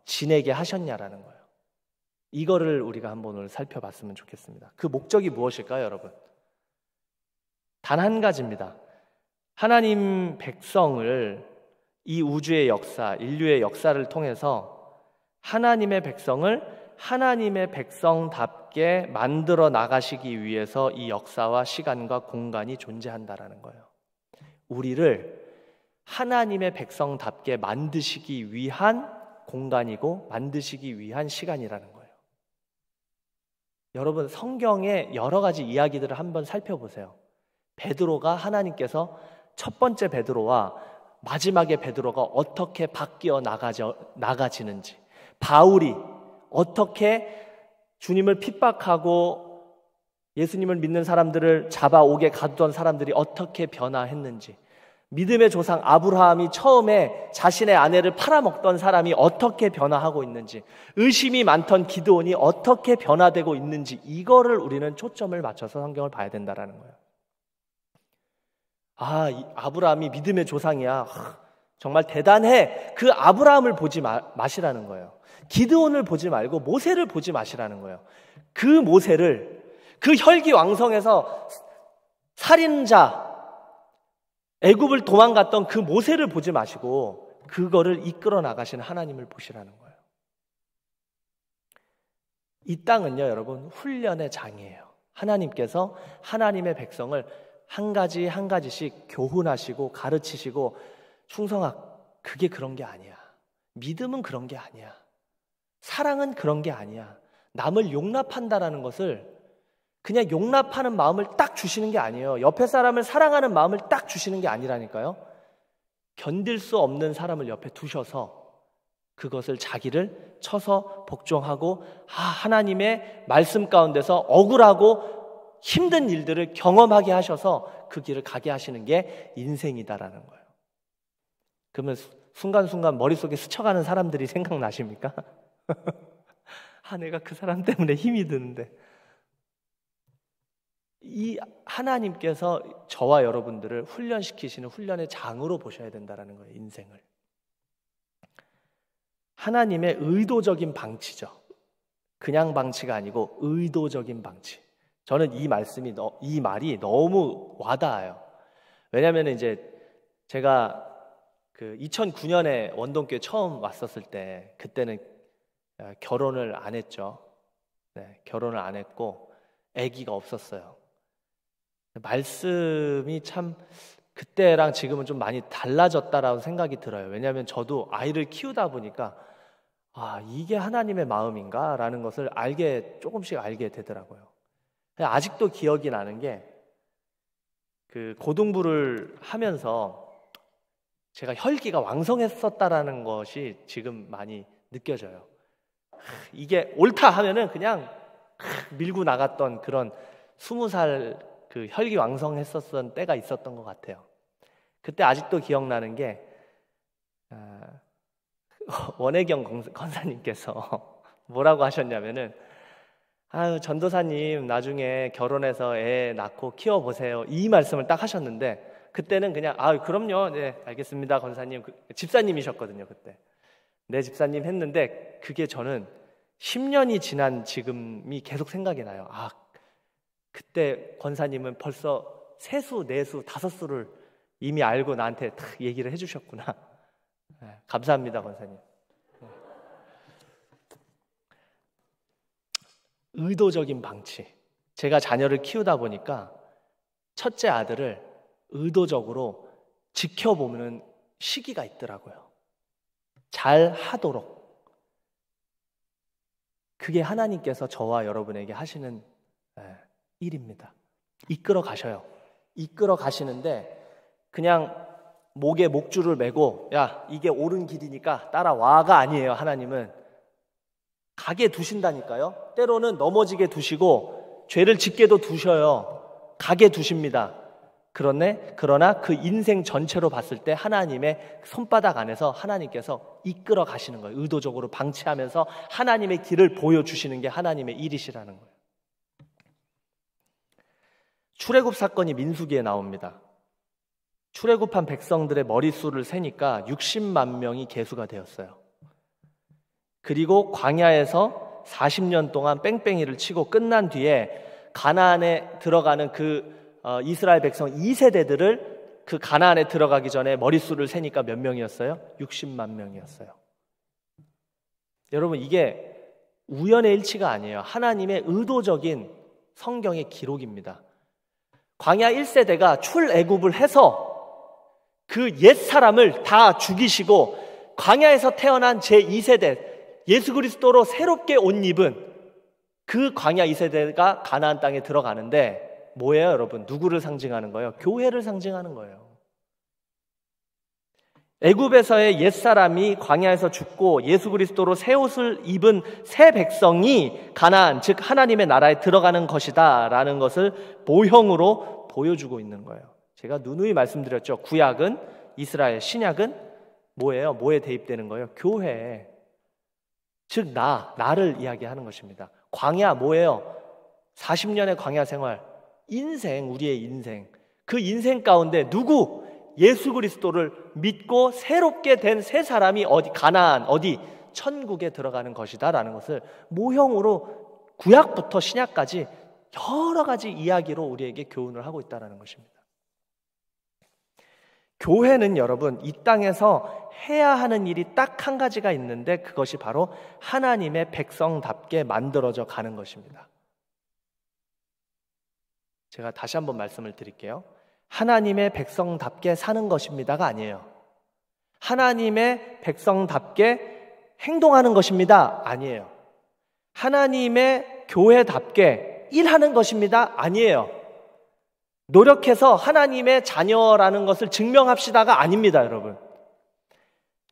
지내게 하셨냐라는 거예요. 이거를 우리가 한번 오늘 살펴봤으면 좋겠습니다. 그 목적이 무엇일까요, 여러분? 단 한 가지입니다. 하나님 백성을, 이 우주의 역사, 인류의 역사를 통해서 하나님의 백성을 하나님의 백성답게 만들어 나가시기 위해서 이 역사와 시간과 공간이 존재한다라는 거예요. 우리를 하나님의 백성답게 만드시기 위한 공간이고 만드시기 위한 시간이라는 거예요. 여러분, 성경의 여러 가지 이야기들을 한번 살펴보세요. 베드로가, 하나님께서 첫 번째 베드로와 마지막의 베드로가 어떻게 바뀌어 나가지는지, 바울이 어떻게 주님을 핍박하고 예수님을 믿는 사람들을 잡아오게 가두던 사람들이 어떻게 변화했는지, 믿음의 조상 아브라함이 처음에 자신의 아내를 팔아먹던 사람이 어떻게 변화하고 있는지, 의심이 많던 기드온이 어떻게 변화되고 있는지, 이거를 우리는 초점을 맞춰서 성경을 봐야 된다는 거예요. 아브라함이 믿음의 조상이야, 정말 대단해, 그 아브라함을 보지 마시라는 거예요. 기드온을 보지 말고 모세를 보지 마시라는 거예요. 그 모세를, 그 혈기왕성해서 살인자, 애굽을 도망갔던 그 모세를 보지 마시고 그거를 이끌어 나가시는 하나님을 보시라는 거예요. 이 땅은요, 여러분, 훈련의 장이에요. 하나님께서 하나님의 백성을 한 가지 한 가지씩 교훈하시고 가르치시고, 충성아, 그게 그런 게 아니야. 믿음은 그런 게 아니야. 사랑은 그런 게 아니야. 남을 용납한다라는 것을 그냥 용납하는 마음을 딱 주시는 게 아니에요. 옆에 사람을 사랑하는 마음을 딱 주시는 게 아니라니까요. 견딜 수 없는 사람을 옆에 두셔서 그것을 자기를 쳐서 복종하고 하나님의 말씀 가운데서 억울하고 힘든 일들을 경험하게 하셔서 그 길을 가게 하시는 게 인생이다라는 거예요. 그러면 순간순간 머릿속에 스쳐가는 사람들이 생각나십니까? 내가 그 사람 때문에 힘이 드는데. 이 하나님께서 저와 여러분들을 훈련시키시는 훈련의 장으로 보셔야 된다는 거예요. 인생을. 하나님의 의도적인 방치죠. 그냥 방치가 아니고 의도적인 방치. 저는 이 말이 너무 와닿아요. 왜냐하면 이제 제가 그 2009년에 원동교회 처음 왔었을 때, 그때는 결혼을 안 했죠. 네, 결혼을 안 했고 아기가 없었어요. 말씀이 참 그때랑 지금은 좀 많이 달라졌다라고 생각이 들어요. 왜냐하면 저도 아이를 키우다 보니까 이게 하나님의 마음인가? 라는 것을 조금씩 알게 되더라고요. 아직도 기억이 나는 게, 그 고등부를 하면서 제가 혈기가 왕성했었다라는 것이 지금 많이 느껴져요. 이게 옳다 하면은 그냥 밀고 나갔던 그런 20살 그 혈기 왕성했었던 때가 있었던 것 같아요. 그때 아직도 기억나는 게, 원혜경 권사님께서 뭐라고 하셨냐면은, 전도사님 나중에 결혼해서 애 낳고 키워보세요, 이 말씀을 딱 하셨는데, 그때는 그냥 그럼요, 네 알겠습니다 권사님. 집사님이셨거든요 그때. 네 집사님 했는데, 그게 저는 10년이 지난 지금이 계속 생각이 나요. 그때 권사님은 벌써 세수, 네수, 다섯수를 이미 알고 나한테 딱 얘기를 해주셨구나. 네, 감사합니다 권사님. 의도적인 방치. 제가 자녀를 키우다 보니까 첫째 아들을 의도적으로 지켜보는 시기가 있더라고요. 잘 하도록. 그게 하나님께서 저와 여러분에게 하시는 일입니다. 이끌어 가셔요. 이끌어 가시는데 그냥 목에 목줄을 매고 야 이게 옳은 길이니까 따라와가 아니에요. 하나님은 가게 두신다니까요. 때로는 넘어지게 두시고 죄를 짓게도 두셔요. 가게 두십니다. 그러나 그 인생 전체로 봤을 때 하나님의 손바닥 안에서 하나님께서 이끌어 가시는 거예요. 의도적으로 방치하면서 하나님의 길을 보여주시는 게 하나님의 일이시라는 거예요. 출애굽 사건이 민수기에 나옵니다. 출애굽한 백성들의 머릿수를 세니까 60만 명이 계수가 되었어요. 그리고 광야에서 40년 동안 뺑뺑이를 치고 끝난 뒤에 가나안에 들어가는 이스라엘 백성 2세대들을 그 가나안에 들어가기 전에 머릿수를 세니까 몇 명이었어요? 60만 명이었어요. 여러분 이게 우연의 일치가 아니에요. 하나님의 의도적인 성경의 기록입니다. 광야 1세대가 출애굽을 해서 그 옛사람을 다 죽이시고 광야에서 태어난 제2세대 예수 그리스도로 새롭게 옷 입은 그 광야 2세대가 가나안 땅에 들어가는데 뭐예요 여러분? 누구를 상징하는 거예요? 교회를 상징하는 거예요. 애굽에서의 옛사람이 광야에서 죽고 예수 그리스도로 새 옷을 입은 새 백성이 가나안 즉 하나님의 나라에 들어가는 것이다 라는 것을 모형으로 보여주고 있는 거예요. 제가 누누이 말씀드렸죠. 구약은 이스라엘, 신약은 뭐예요? 뭐에 대입되는 거예요? 교회. 즉 나를 이야기하는 것입니다. 광야 뭐예요? 40년의 광야 생활, 인생, 우리의 인생. 그 인생 가운데 누구? 예수 그리스도를 믿고 새롭게 된 새 사람이 어디? 가나안, 어디? 천국에 들어가는 것이다 라는 것을 모형으로 구약부터 신약까지 여러 가지 이야기로 우리에게 교훈을 하고 있다는 것입니다. 교회는 여러분 이 땅에서 해야 하는 일이 딱 한 가지가 있는데 그것이 바로 하나님의 백성답게 만들어져 가는 것입니다. 제가 다시 한번 말씀을 드릴게요. 하나님의 백성답게 사는 것입니다가 아니에요. 하나님의 백성답게 행동하는 것입니다. 아니에요. 하나님의 교회답게 일하는 것입니다. 아니에요. 노력해서 하나님의 자녀라는 것을 증명합시다가 아닙니다, 여러분.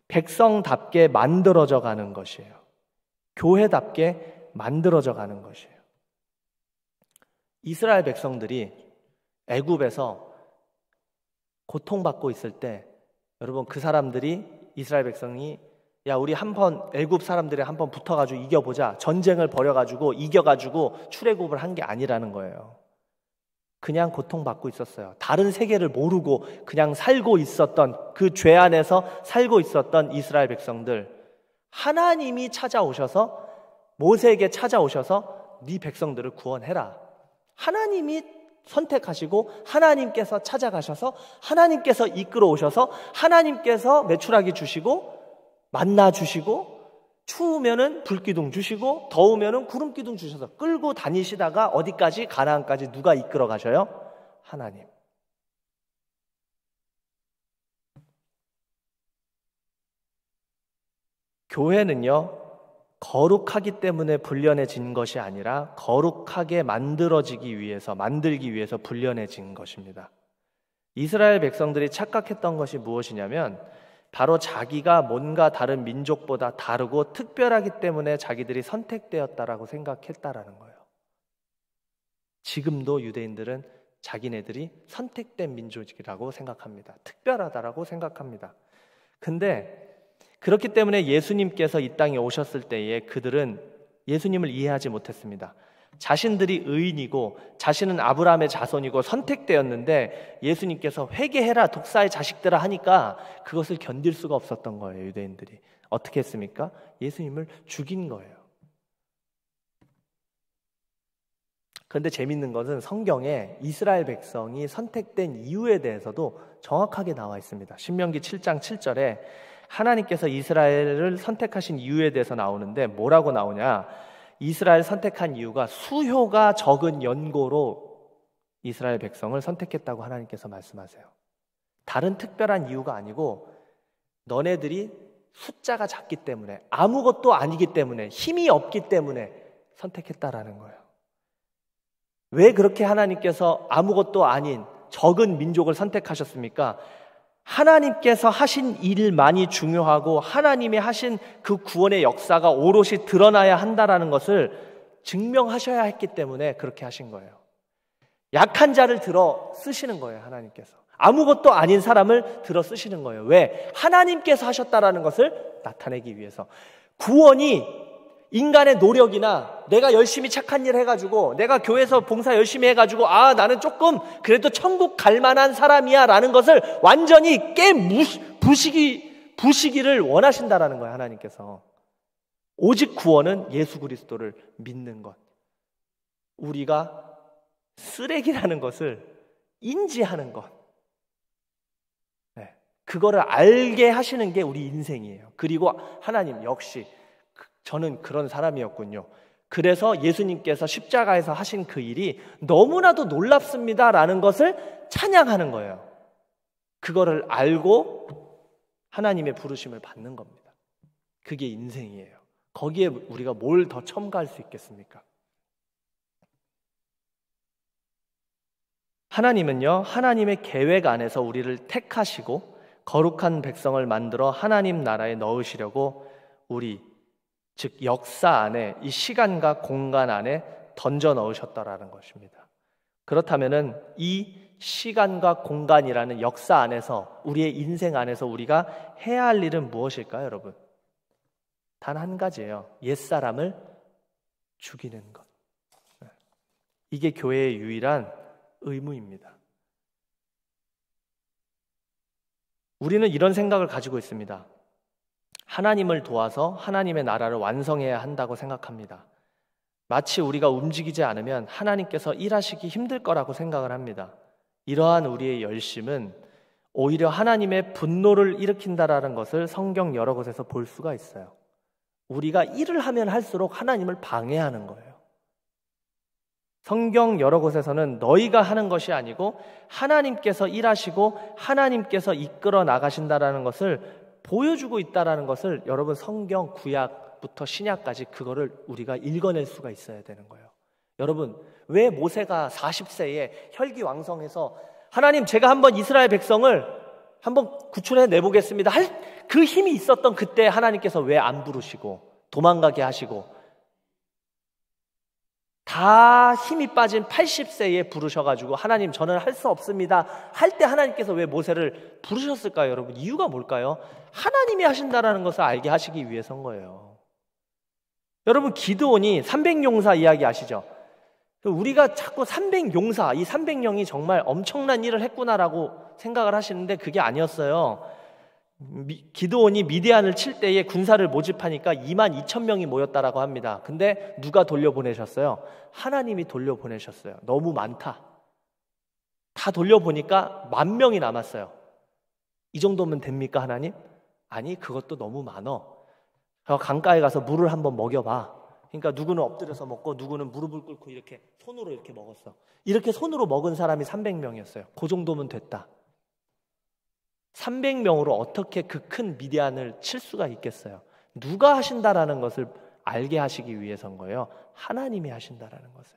백성답게 만들어져 가는 것이에요. 교회답게 만들어져 가는 것이에요. 이스라엘 백성들이 애굽에서 고통받고 있을 때 여러분 그 사람들이 이스라엘 백성이 야 우리 한번 애굽 사람들이 한번 붙어가지고 이겨보자 전쟁을 벌여가지고 이겨가지고 출애굽을 한 게 아니라는 거예요. 그냥 고통받고 있었어요. 다른 세계를 모르고 그냥 살고 있었던 그 죄 안에서 살고 있었던 이스라엘 백성들 하나님이 찾아오셔서 모세에게 찾아오셔서 네 백성들을 구원해라. 하나님이 선택하시고 하나님께서 찾아가셔서 하나님께서 이끌어 오셔서 하나님께서 메추라기 주시고 만나 주시고 추우면은 불기둥 주시고 더우면은 구름기둥 주셔서 끌고 다니시다가 어디까지? 가나안까지 누가 이끌어 가셔요? 하나님. 교회는요 거룩하기 때문에 불련해진 것이 아니라 거룩하게 만들기 위해서 불련해진 것입니다. 이스라엘 백성들이 착각했던 것이 무엇이냐면 바로 자기가 뭔가 다른 민족보다 다르고 특별하기 때문에 자기들이 선택되었다라고 생각했다라는 거예요. 지금도 유대인들은 자기네들이 선택된 민족이라고 생각합니다. 특별하다라고 생각합니다. 근데 그렇기 때문에 예수님께서 이 땅에 오셨을 때에 그들은 예수님을 이해하지 못했습니다. 자신들이 의인이고 자신은 아브라함의 자손이고 선택되었는데 예수님께서 회개해라 독사의 자식들아 하니까 그것을 견딜 수가 없었던 거예요. 유대인들이 어떻게 했습니까? 예수님을 죽인 거예요. 그런데 재밌는 것은 성경에 이스라엘 백성이 선택된 이유에 대해서도 정확하게 나와 있습니다. 신명기 7장 7절에 하나님께서 이스라엘을 선택하신 이유에 대해서 나오는데 뭐라고 나오냐? 이스라엘 선택한 이유가 수효가 적은 연고로 이스라엘 백성을 선택했다고 하나님께서 말씀하세요. 다른 특별한 이유가 아니고 너네들이 숫자가 작기 때문에, 아무것도 아니기 때문에, 힘이 없기 때문에 선택했다라는 거예요. 왜 그렇게 하나님께서 아무것도 아닌 적은 민족을 선택하셨습니까? 하나님께서 하신 일만이 중요하고 하나님이 하신 그 구원의 역사가 오롯이 드러나야 한다라는 것을 증명하셔야 했기 때문에 그렇게 하신 거예요. 약한 자를 들어 쓰시는 거예요. 하나님께서 아무것도 아닌 사람을 들어 쓰시는 거예요. 왜? 하나님께서 하셨다라는 것을 나타내기 위해서. 구원이 인간의 노력이나 내가 열심히 착한 일 해가지고, 내가 교회에서 봉사 열심히 해가지고 나는 조금 그래도 천국 갈 만한 사람이야 라는 것을 완전히 부시기를 원하신다라는 거예요. 하나님께서. 오직 구원은 예수 그리스도를 믿는 것, 우리가 쓰레기라는 것을 인지하는 것, 그거를 알게 하시는 게 우리 인생이에요. 그리고 하나님 역시 저는 그런 사람이었군요. 그래서 예수님께서 십자가에서 하신 그 일이 너무나도 놀랍습니다라는 것을 찬양하는 거예요. 그거를 알고 하나님의 부르심을 받는 겁니다. 그게 인생이에요. 거기에 우리가 뭘 더 첨가할 수 있겠습니까? 하나님은요, 하나님의 계획 안에서 우리를 택하시고 거룩한 백성을 만들어 하나님 나라에 넣으시려고 우리, 즉 역사 안에, 이 시간과 공간 안에 던져 넣으셨다라는 것입니다. 그렇다면은 이 시간과 공간이라는 역사 안에서, 우리의 인생 안에서 우리가 해야 할 일은 무엇일까요, 여러분? 단 한 가지예요. 옛사람을 죽이는 것. 이게 교회의 유일한 의무입니다. 우리는 이런 생각을 가지고 있습니다. 하나님을 도와서 하나님의 나라를 완성해야 한다고 생각합니다. 마치 우리가 움직이지 않으면 하나님께서 일하시기 힘들 거라고 생각을 합니다. 이러한 우리의 열심은 오히려 하나님의 분노를 일으킨다라는 것을 성경 여러 곳에서 볼 수가 있어요. 우리가 일을 하면 할수록 하나님을 방해하는 거예요. 성경 여러 곳에서는 너희가 하는 것이 아니고 하나님께서 일하시고 하나님께서 이끌어 나가신다라는 것을 보여주고 있다라는 것을, 여러분 성경 구약부터 신약까지 그거를 우리가 읽어낼 수가 있어야 되는 거예요. 여러분, 왜 모세가 40세에 혈기왕성해서 하나님 제가 한번 이스라엘 백성을 한번 구출해 내보겠습니다 할 그 힘이 있었던 그때 하나님께서 왜 안 부르시고 도망가게 하시고, 다 힘이 빠진 80세에 부르셔가지고 하나님 저는 할 수 없습니다 할 때 하나님께서 왜 모세를 부르셨을까요? 여러분, 이유가 뭘까요? 하나님이 하신다라는 것을 알게 하시기 위해서인 거예요. 여러분, 기드온이 300용사 이야기 아시죠? 우리가 자꾸 300용사, 이 300명이 정말 엄청난 일을 했구나라고 생각을 하시는데 그게 아니었어요. 기드온이 미디안을 칠 때에 군사를 모집하니까 22,000명이 모였다라고 합니다. 근데 누가 돌려보내셨어요? 하나님이 돌려보내셨어요. 너무 많다. 다 돌려보니까 10,000명이 남았어요. 이 정도면 됩니까, 하나님? 아니, 그것도 너무 많어. 강가에 가서 물을 한번 먹여봐. 그러니까 누구는 엎드려서 먹고 누구는 무릎을 꿇고 이렇게 손으로 이렇게 먹었어. 이렇게 손으로 먹은 사람이 300명이었어요. 그 정도면 됐다. 300명으로 어떻게 그 큰 미디안을 칠 수가 있겠어요? 누가 하신다라는 것을 알게 하시기 위해서인 거예요. 하나님이 하신다라는 것을.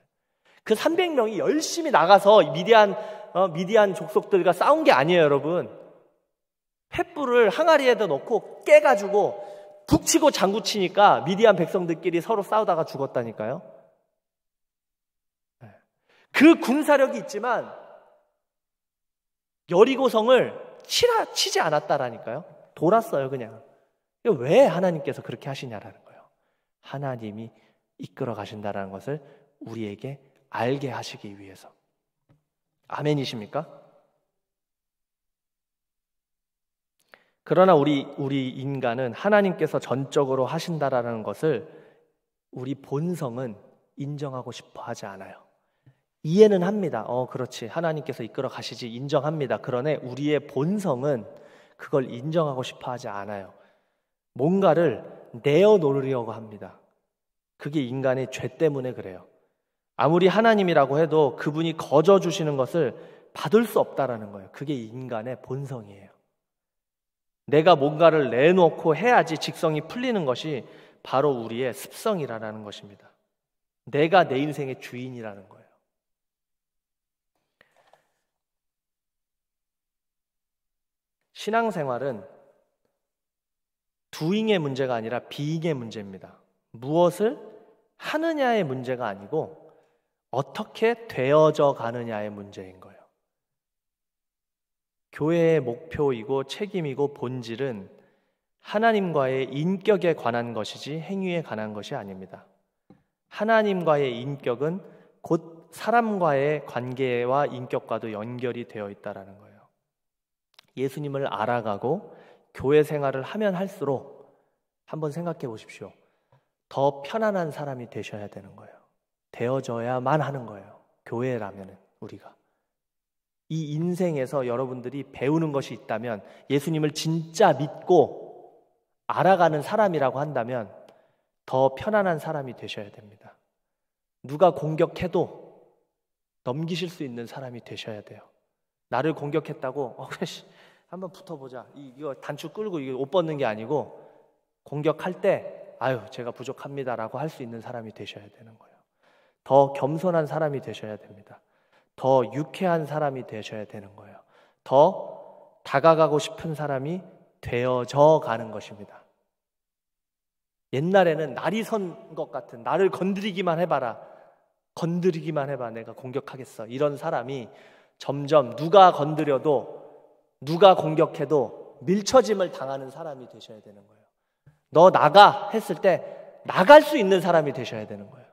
그 300명이 열심히 나가서 미디안 족속들과 싸운 게 아니에요, 여러분. 횃불을 항아리에다 넣고 깨가지고 북치고 장구치니까 미디안 백성들끼리 서로 싸우다가 죽었다니까요. 그 군사력이 있지만 여리고성을 치지 않았다라니까요. 돌았어요, 그냥. 왜 하나님께서 그렇게 하시냐라는 거예요. 하나님이 이끌어 가신다라는 것을 우리에게 알게 하시기 위해서. 아멘이십니까? 그러나 우리 인간은 하나님께서 전적으로 하신다라는 것을 우리 본성은 인정하고 싶어 하지 않아요. 이해는 합니다. 그렇지. 하나님께서 이끌어 가시지, 인정합니다. 그러나 우리의 본성은 그걸 인정하고 싶어 하지 않아요. 뭔가를 내어놓으려고 합니다. 그게 인간의 죄 때문에 그래요. 아무리 하나님이라고 해도 그분이 거저 주시는 것을 받을 수 없다라는 거예요. 그게 인간의 본성이에요. 내가 뭔가를 내놓고 해야지 직성이 풀리는 것이 바로 우리의 습성이라는 것입니다. 내가 내 인생의 주인이라는 거예요. 신앙생활은 doing의 문제가 아니라 being의 문제입니다. 무엇을 하느냐의 문제가 아니고 어떻게 되어져 가느냐의 문제인 거예요. 교회의 목표이고 책임이고 본질은 하나님과의 인격에 관한 것이지 행위에 관한 것이 아닙니다. 하나님과의 인격은 곧 사람과의 관계와 인격과도 연결이 되어 있다는 거예요. 예수님을 알아가고 교회 생활을 하면 할수록 한번 생각해 보십시오. 더 편안한 사람이 되셔야 되는 거예요. 되어져야만 하는 거예요. 교회라면은 우리가. 이 인생에서 여러분들이 배우는 것이 있다면 예수님을 진짜 믿고 알아가는 사람이라고 한다면 더 편안한 사람이 되셔야 됩니다. 누가 공격해도 넘기실 수 있는 사람이 되셔야 돼요. 나를 공격했다고 그래 한번 붙어보자. 이거 단추 끌고 이거 옷 벗는 게 아니고 공격할 때 제가 부족합니다라고 할 수 있는 사람이 되셔야 되는 거예요. 더 겸손한 사람이 되셔야 됩니다. 더 유쾌한 사람이 되셔야 되는 거예요. 더 다가가고 싶은 사람이 되어져 가는 것입니다. 옛날에는 날이 선 것 같은 나를 건드리기만 해봐라. 건드리기만 해봐. 내가 공격하겠어. 이런 사람이 점점 누가 건드려도 누가 공격해도 밀쳐짐을 당하는 사람이 되셔야 되는 거예요. 너 나가 했을 때 나갈 수 있는 사람이 되셔야 되는 거예요.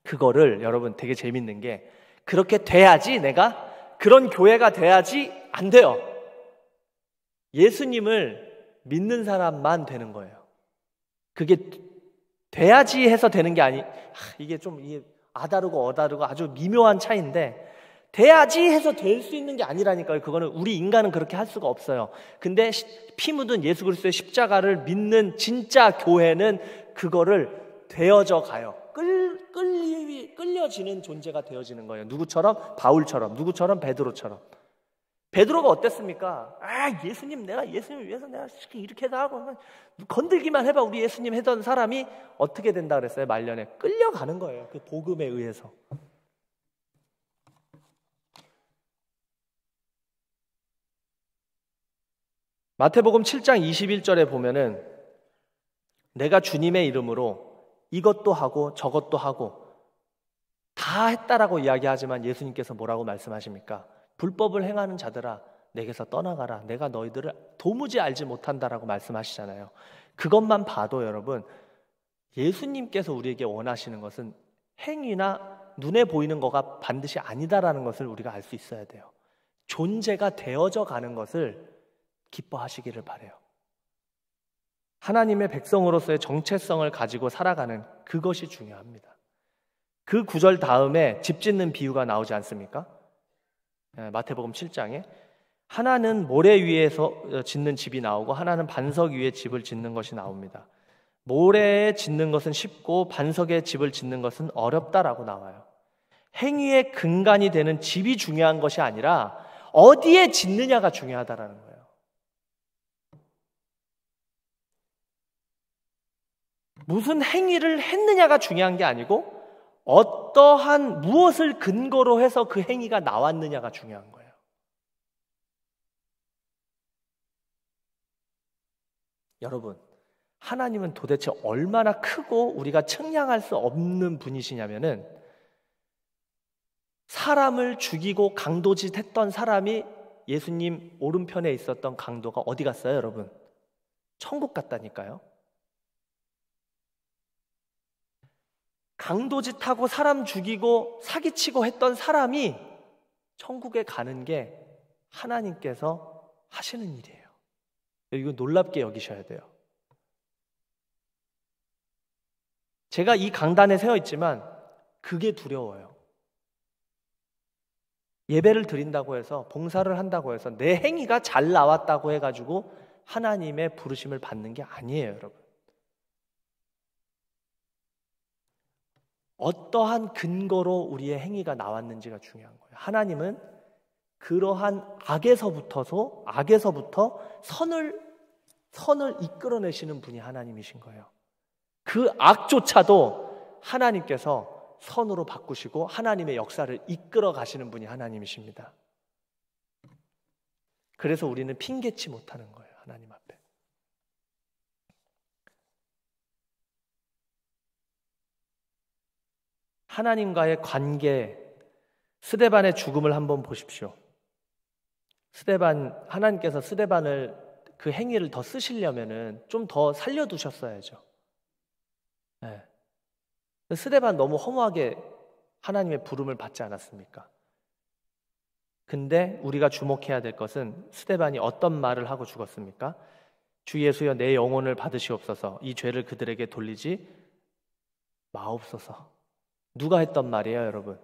그거를 여러분 되게 재밌는 게 그렇게 돼야지 내가 그런 교회가 돼야지 안 돼요. 예수님을 믿는 사람만 되는 거예요. 그게 돼야지 해서 되는 게 이게 아다르고 어다르고 아주 미묘한 차이인데 돼야지 해서 될 수 있는 게 아니라니까요. 그거는 우리 인간은 그렇게 할 수가 없어요. 근데 피 묻은 예수 그리스도의 십자가를 믿는 진짜 교회는 그거를 되어져 가요. 끌려지는 존재가 되어지는 거예요. 누구처럼? 바울처럼, 누구처럼? 베드로처럼. 베드로가 어땠습니까? 예수님 위해서 내가 이렇게 다 하고 건들기만 해봐 우리 예수님 했던 사람이 어떻게 된다 그랬어요? 말년에 끌려가는 거예요. 그 복음에 의해서. 마태복음 7장 21절에 보면은 내가 주님의 이름으로 이것도 하고 저것도 하고 다 했다라고 이야기하지만 예수님께서 뭐라고 말씀하십니까? 불법을 행하는 자들아 내게서 떠나가라. 내가 너희들을 도무지 알지 못한다라고 말씀하시잖아요. 그것만 봐도 여러분 예수님께서 우리에게 원하시는 것은 행위나 눈에 보이는 거가 반드시 아니다라는 것을 우리가 알 수 있어야 돼요. 존재가 되어져 가는 것을 기뻐하시기를 바라요. 하나님의 백성으로서의 정체성을 가지고 살아가는 그것이 중요합니다. 그 구절 다음에 집 짓는 비유가 나오지 않습니까? 마태복음 7장에 하나는 모래 위에서 짓는 집이 나오고 하나는 반석 위에 집을 짓는 것이 나옵니다. 모래에 짓는 것은 쉽고 반석에 집을 짓는 것은 어렵다라고 나와요. 행위의 근간이 되는 집이 중요한 것이 아니라 어디에 짓느냐가 중요하다라는 거예요. 무슨 행위를 했느냐가 중요한 게 아니고 어떠한 무엇을 근거로 해서 그 행위가 나왔느냐가 중요한 거예요. 여러분, 하나님은 도대체 얼마나 크고 우리가 측량할 수 없는 분이시냐면은 사람을 죽이고 강도짓 했던 사람이 예수님 오른편에 있었던 강도가 어디 갔어요, 여러분? 천국 갔다니까요. 강도짓하고 사람 죽이고 사기치고 했던 사람이 천국에 가는 게 하나님께서 하시는 일이에요. 이거 놀랍게 여기셔야 돼요. 제가 이 강단에 세워 있지만 그게 두려워요. 예배를 드린다고 해서 봉사를 한다고 해서 내 행위가 잘 나왔다고 해가지고 하나님의 부르심을 받는 게 아니에요, 여러분. 어떠한 근거로 우리의 행위가 나왔는지가 중요한 거예요. 하나님은 그러한 악에서부터 선을 이끌어내시는 분이 하나님이신 거예요. 그 악조차도 하나님께서 선으로 바꾸시고 하나님의 역사를 이끌어 가시는 분이 하나님이십니다. 그래서 우리는 핑계치 못하는 거예요, 하나님 앞에. 하나님과의 관계, 스데반의 죽음을 한번 보십시오. 하나님께서 스데반을 그 행위를 더 쓰시려면은 좀 더 살려두셨어야죠. 네. 스데반 너무 허무하게 하나님의 부름을 받지 않았습니까? 근데 우리가 주목해야 될 것은 스데반이 어떤 말을 하고 죽었습니까? 주 예수여 내 영혼을 받으시옵소서. 이 죄를 그들에게 돌리지 마옵소서. 누가 했던 말이에요, 여러분?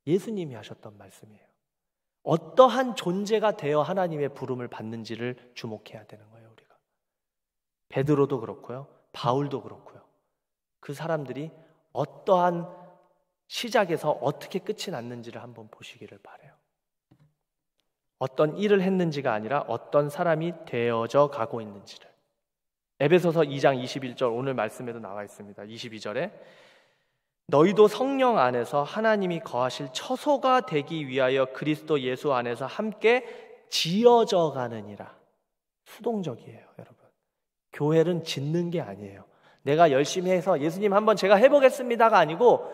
예수님이 하셨던 말씀이에요. 어떠한 존재가 되어 하나님의 부름을 받는지를 주목해야 되는 거예요, 우리가. 베드로도 그렇고요, 바울도 그렇고요. 그 사람들이 어떠한 시작에서 어떻게 끝이 났는지를 한번 보시기를 바라요. 어떤 일을 했는지가 아니라 어떤 사람이 되어져 가고 있는지를. 에베소서 2장 21절 오늘 말씀에도 나와 있습니다. 22절에 너희도 성령 안에서 하나님이 거하실 처소가 되기 위하여 그리스도 예수 안에서 함께 지어져 가느니라. 수동적이에요, 여러분. 교회는 짓는 게 아니에요. 내가 열심히 해서 예수님 한번 제가 해보겠습니다가 아니고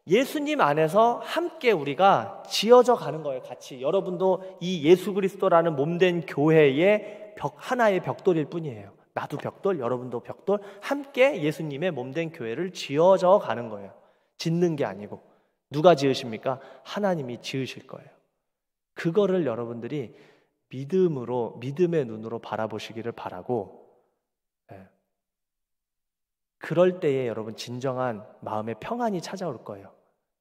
예수님 안에서 함께 우리가 지어져 가는 거예요, 같이. 여러분도 이 예수 그리스도라는 몸된 교회의 하나의 벽돌일 뿐이에요. 나도 벽돌, 여러분도 벽돌, 함께 예수님의 몸된 교회를 지어져 가는 거예요. 짓는 게 아니고. 누가 지으십니까? 하나님이 지으실 거예요. 그거를 여러분들이 믿음의 눈으로 바라보시기를 바라고, 그럴 때에 여러분 진정한 마음의 평안이 찾아올 거예요.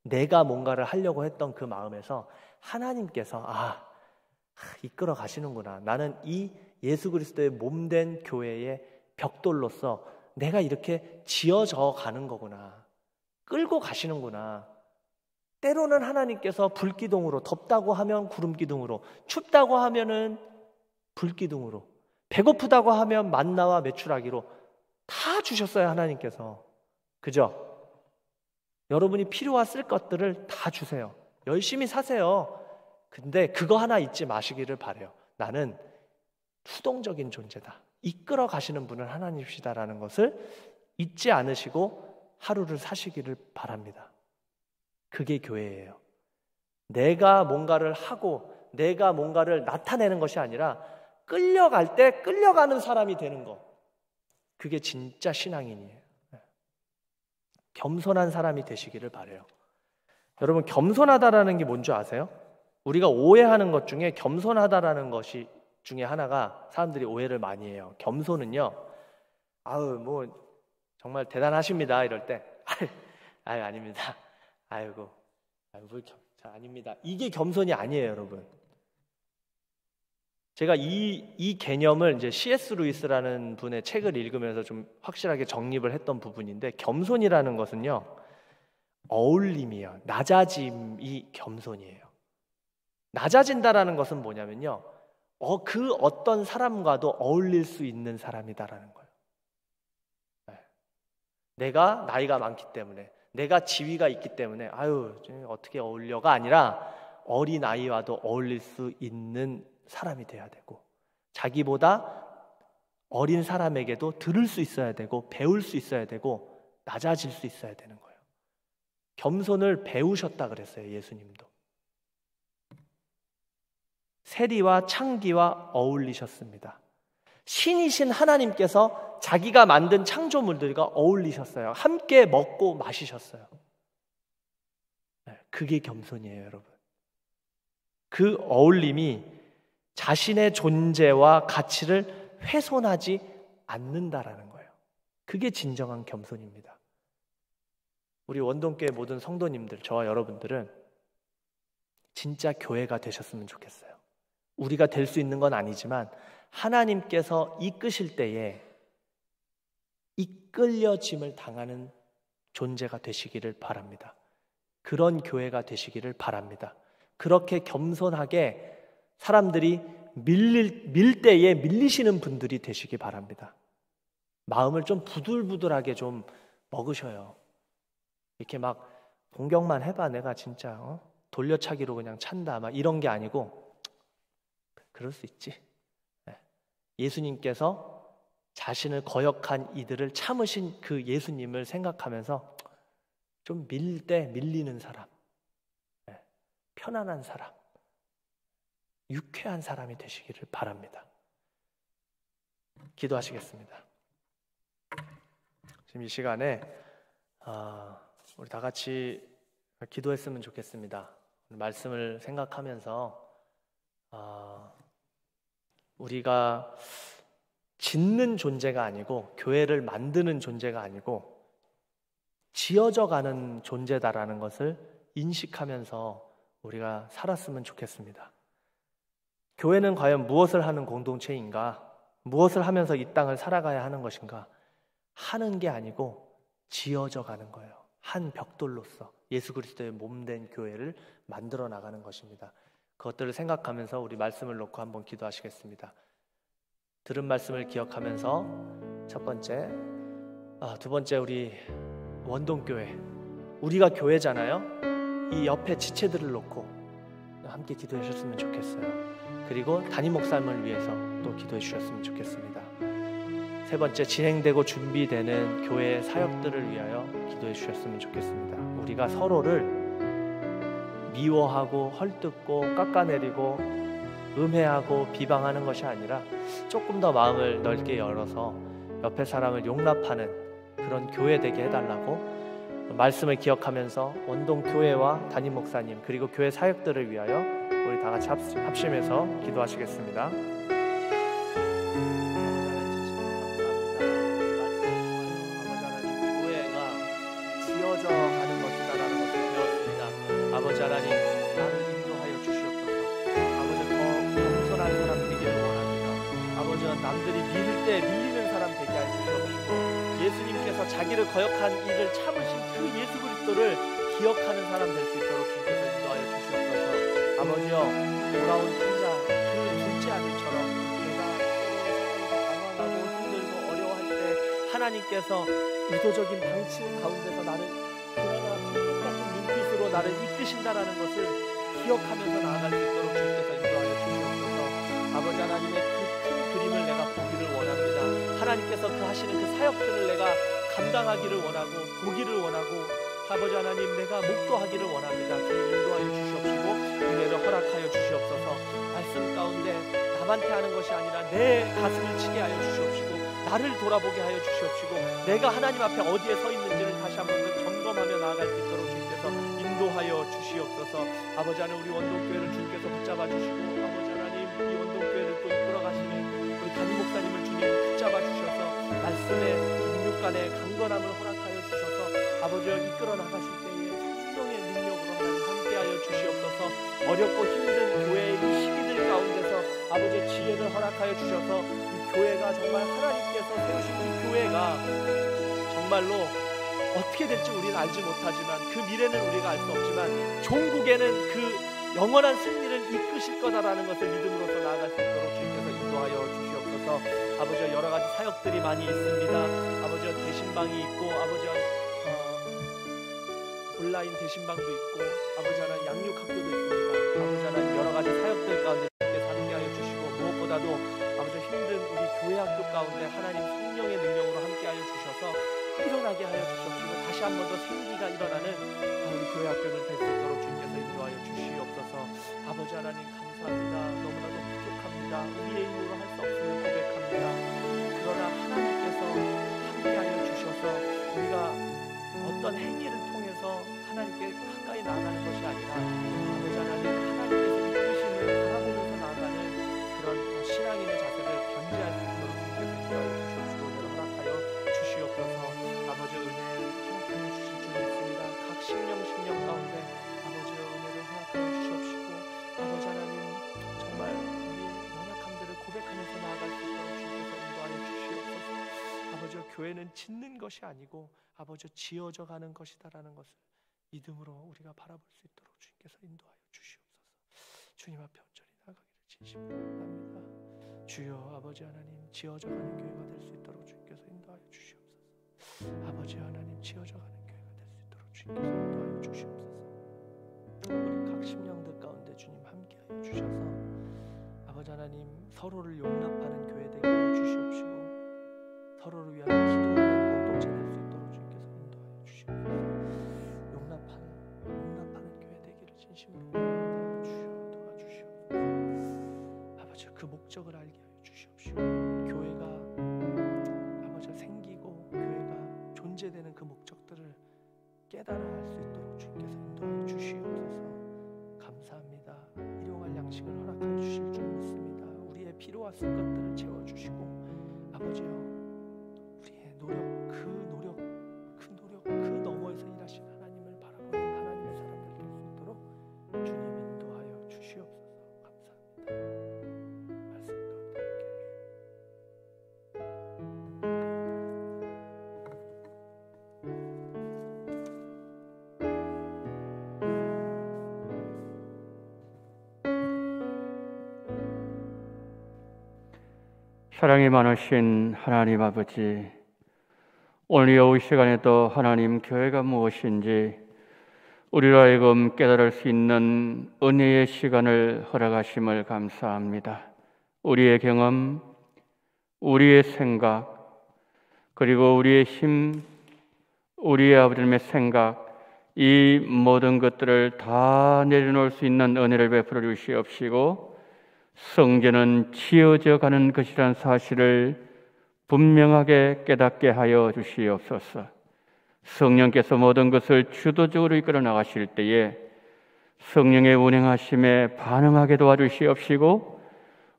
내가 뭔가를 하려고 했던 그 마음에서 하나님께서 이끌어 가시는구나. 나는 이 예수 그리스도의 몸된 교회의 벽돌로서 내가 이렇게 지어져 가는 거구나. 끌고 가시는구나. 때로는 하나님께서 불기둥으로, 덥다고 하면 구름기둥으로, 춥다고 하면은 불기둥으로, 배고프다고 하면 만나와 메추라기로 다 주셨어요, 하나님께서. 그죠? 여러분이 필요했을 것들을 다 주세요. 열심히 사세요. 근데 그거 하나 잊지 마시기를 바라요. 나는 수동적인 존재다. 이끌어 가시는 분은 하나님이시다라는 것을 잊지 않으시고 하루를 사시기를 바랍니다. 그게 교회예요. 내가 뭔가를 하고 내가 뭔가를 나타내는 것이 아니라 끌려갈 때 끌려가는 사람이 되는 거. 그게 진짜 신앙인이에요. 겸손한 사람이 되시기를 바라요. 여러분, 겸손하다라는 게 뭔지 아세요? 우리가 오해하는 것 중에 겸손하다라는 것이 중에 하나가 사람들이 오해를 많이 해요. 겸손은요, 뭐 정말 대단하십니다 이럴 때 아닙니다. 아닙니다. 이게 겸손이 아니에요, 여러분. 제가 이 개념을 이제 C.S. 루이스라는 분의 책을 읽으면서 좀 확실하게 정립을 했던 부분인데, 겸손이라는 것은요, 어울림이에요. 낮아짐이 겸손이에요. 낮아진다라는 것은 뭐냐면요, 그 어떤 사람과도 어울릴 수 있는 사람이다라는 거예요. 내가 나이가 많기 때문에, 내가 지위가 있기 때문에 어떻게 어울려가 아니라 어린 아이와도 어울릴 수 있는 사람이 돼야 되고, 자기보다 어린 사람에게도 들을 수 있어야 되고, 배울 수 있어야 되고, 낮아질 수 있어야 되는 거예요. 겸손을 배우셨다 그랬어요, 예수님도. 세리와 창기와 어울리셨습니다. 신이신 하나님께서 자기가 만든 창조물들과 어울리셨어요. 함께 먹고 마시셨어요. 그게 겸손이에요, 여러분. 그 어울림이 자신의 존재와 가치를 훼손하지 않는다라는 거예요. 그게 진정한 겸손입니다. 우리 원동교회 모든 성도님들, 저와 여러분들은 진짜 교회가 되셨으면 좋겠어요. 우리가 될 수 있는 건 아니지만 하나님께서 이끄실 때에 이끌려짐을 당하는 존재가 되시기를 바랍니다. 그런 교회가 되시기를 바랍니다. 그렇게 겸손하게 사람들이 밀 때에 밀리시는 분들이 되시기 바랍니다. 마음을 좀 부들부들하게 좀 먹으셔요. 이렇게 막 공격만 해봐 내가 진짜 돌려차기로 그냥 찬다 막 이런 게 아니고 그럴 수 있지. 예수님께서 자신을 거역한 이들을 참으신 그 예수님을 생각하면서 좀 밀 때 밀리는 사람, 편안한 사람, 유쾌한 사람이 되시기를 바랍니다. 기도하시겠습니다. 지금 이 시간에 우리 다 같이 기도했으면 좋겠습니다. 말씀을 생각하면서 우리가 짓는 존재가 아니고 교회를 만드는 존재가 아니고 지어져 가는 존재다라는 것을 인식하면서 우리가 살았으면 좋겠습니다. 교회는 과연 무엇을 하는 공동체인가? 무엇을 하면서 이 땅을 살아가야 하는 것인가? 하는 게 아니고 지어져 가는 거예요. 한 벽돌로서 예수 그리스도의 몸된 교회를 만들어 나가는 것입니다. 그것들을 생각하면서 우리 말씀을 놓고 한번 기도하시겠습니다. 들은 말씀을 기억하면서 첫 번째, 두 번째 우리 원동교회, 우리가 교회잖아요. 이 옆에 지체들을 놓고 함께 기도해 주셨으면 좋겠어요. 그리고 담임 목사님을 위해서 또 기도해 주셨으면 좋겠습니다. 세 번째, 진행되고 준비되는 교회 사역들을 위하여 기도해 주셨으면 좋겠습니다. 우리가 서로를 미워하고 헐뜯고 깎아내리고 음해하고 비방하는 것이 아니라 조금 더 마음을 넓게 열어서 옆에 사람을 용납하는 그런 교회 되게 해달라고 말씀을 기억하면서 원동교회와 담임 목사님 그리고 교회 사역들을 위하여 우리 다 같이 합심해서 기도하시겠습니다. 지어져 가는 것이다라는 것을 배웠습니다. 아버지 하나님, 나를 인도하여 주시옵소서. 아버지, 더 겸손한 사람 되기를 원합니다. 아버지가 남들이 밀릴 때 밀리는 사람 되게 하여 주시옵시고, 예수님께서 자기를 거역한 이를 참으신 그 예수 그리스도를 기억하는 사람 될 수 있도록 주께서 인도하여 주시옵소서. 아버지여, 돌아온 혼자 그 둘째 아들처럼 내가 당황하고 힘들고 어려워할 때 하나님께서 의도적인 방침 가운데서 나를 그러나 똑같은 눈빛으로 나를 이끄신다라는 것을 기억하면서 나아갈 수 있도록 주께서 인도하여 주시옵소서. 아버지 하나님의 그 큰 그림을 내가 보기를 원합니다. 하나님께서 그 하시는 그 사역들을 내가 감당하기를 원하고 보기를 원하고 아버지 하나님 내가 목도하기를 원합니다. 주님 인도하여 주시옵시고 은혜를 허락하여 주시옵소서. 말씀 가운데 남한테 하는 것이 아니라 내 가슴을 치게 하여 주시옵시고 나를 돌아보게 하여 주시옵시고 내가 하나님 앞에 어디에 서 있는지를 다시 한번 더 점검하며 나아갈 수 있도록 주께서 인도하여 주시옵소서. 아버지 하나님 우리 원동교회를 주께서 붙잡아 주시고 아버지 하나님 이 원동교회를 또 이끌어 가시는 우리 담임 목사님을 주님 붙잡아 주셔서 말씀의 육육간의 강건함을 허락하여 주셔서 아버지여 이끌어 나가실 때에 성령의 능력으로 하나님 함께하여 주시옵소서. 어렵고 힘든 교회의 이 시기들 가운데서 아버지의 지혜를 허락하여 주셔서 이 교회가 정말 하나님께서 세우신 이 교회가 정말로 어떻게 될지 우리는 알지 못하지만 그 미래는 우리가 알 수 없지만 종국에는 그 영원한 승리를 이끄실 거다라는 것을 믿음으로써 나아갈 수 있도록 주님께서 인도하여 주시옵소서. 아버지와 여러 가지 사역들이 많이 있습니다. 아버지와 대신방이 있고 아버지와 온라인 대신방도 있고 아버지 하나님 양육학교도 있습니다. 아버지 하나님 여러 가지 사역들 가운데 주께서 함께하여 주시고 무엇보다도 아버지 힘든 우리 교회 학교 가운데 하나님 성령의 능력으로 함께하여 주셔서 일어나게 하여 주시옵시고 다시 한 번 더 생기가 일어나는 우리 교회 학교를 될 수 있도록 주님께서 인도하여 주시옵소서. 아버지 하나님 감사합니다. 너무나도 부족합니다. 우리의 힘으로 할 수 없음을 고백합니다. 그러나 하나님께서 함께하여 주셔서 우리가 어떤 행위를 통해서 하나님께 가까이 나아가는 것이 아니라 아버지 하나님 하나님께서 이끄심을 바라보면서 나아가는 그런 신앙인의 자세를 견지할 수 있도록 주님께서 인도하여 주시옵시고 은혜를 허락하여 주시옵소서. 아버지 은혜를 허락하여 주실 줄 믿습니다. 각 심령 가운데 아버지의 은혜를 허락하여 주시옵시고 아버지 하나님 정말 우리의 연약함들을 고백하면서 나아갈 교회는 짓는 것이 아니고 아버지 지어져 가는 것이다라는 것을 믿음으로 우리가 바라볼 수 있도록 주님께서 인도하여 주시옵소서. 주님 앞에 온전히 나가기를 진심으로 원합니다. 주여 아버지 하나님 지어져 가는 교회가 될 수 있도록 주님께서 인도하여 주시옵소서. 아버지 하나님 지어져 가는 교회가 될 수 있도록 주님께서 인도하여 주시옵소서. 우리 각 심령들 가운데 주님 함께하여 주셔서 아버지 하나님 서로를 용납하는 교회 되게 하여 주시옵시고 서로를 위하여 기도하는 공동체 될 수 있도록 주님께서 인도하여 주시옵소서. 용납하는 교회 되기를 진심으로 원합니다. 주여 도와주시옵소서. 아버지 그 목적을 알게 하여 주시옵시고 교회가 아버지 생기고 교회가 존재되는 그 목적들을 깨달아 할 수 있도록 주님께서 인도하여 주시옵소서. 감사합니다. 일용할 양식을 허락하여 주실 줄 믿습니다. 우리의 필요하신 것들을 채워주시고 아버지여 우리의 노력 그 너머에서 일하시는 하나님을 바라보는 하나님의 사람들 될 수 있도록 주님 인도하여 주시옵소서. 감사합니다. 말씀 가운데 사랑이 많으신 하나님 아버지, 오늘 이 시간에도 하나님 교회가 무엇인지 우리로 하여금 깨달을 수 있는 은혜의 시간을 허락하심을 감사합니다. 우리의 경험, 우리의 생각, 그리고 우리의 힘, 우리의 아버지님의 생각, 이 모든 것들을 다 내려놓을 수 있는 은혜를 베풀어 주시옵시고 성전은 지어져 가는 것이란 사실을 분명하게 깨닫게 하여 주시옵소서. 성령께서 모든 것을 주도적으로 이끌어 나가실 때에 성령의 운행하심에 반응하게 도와주시옵시고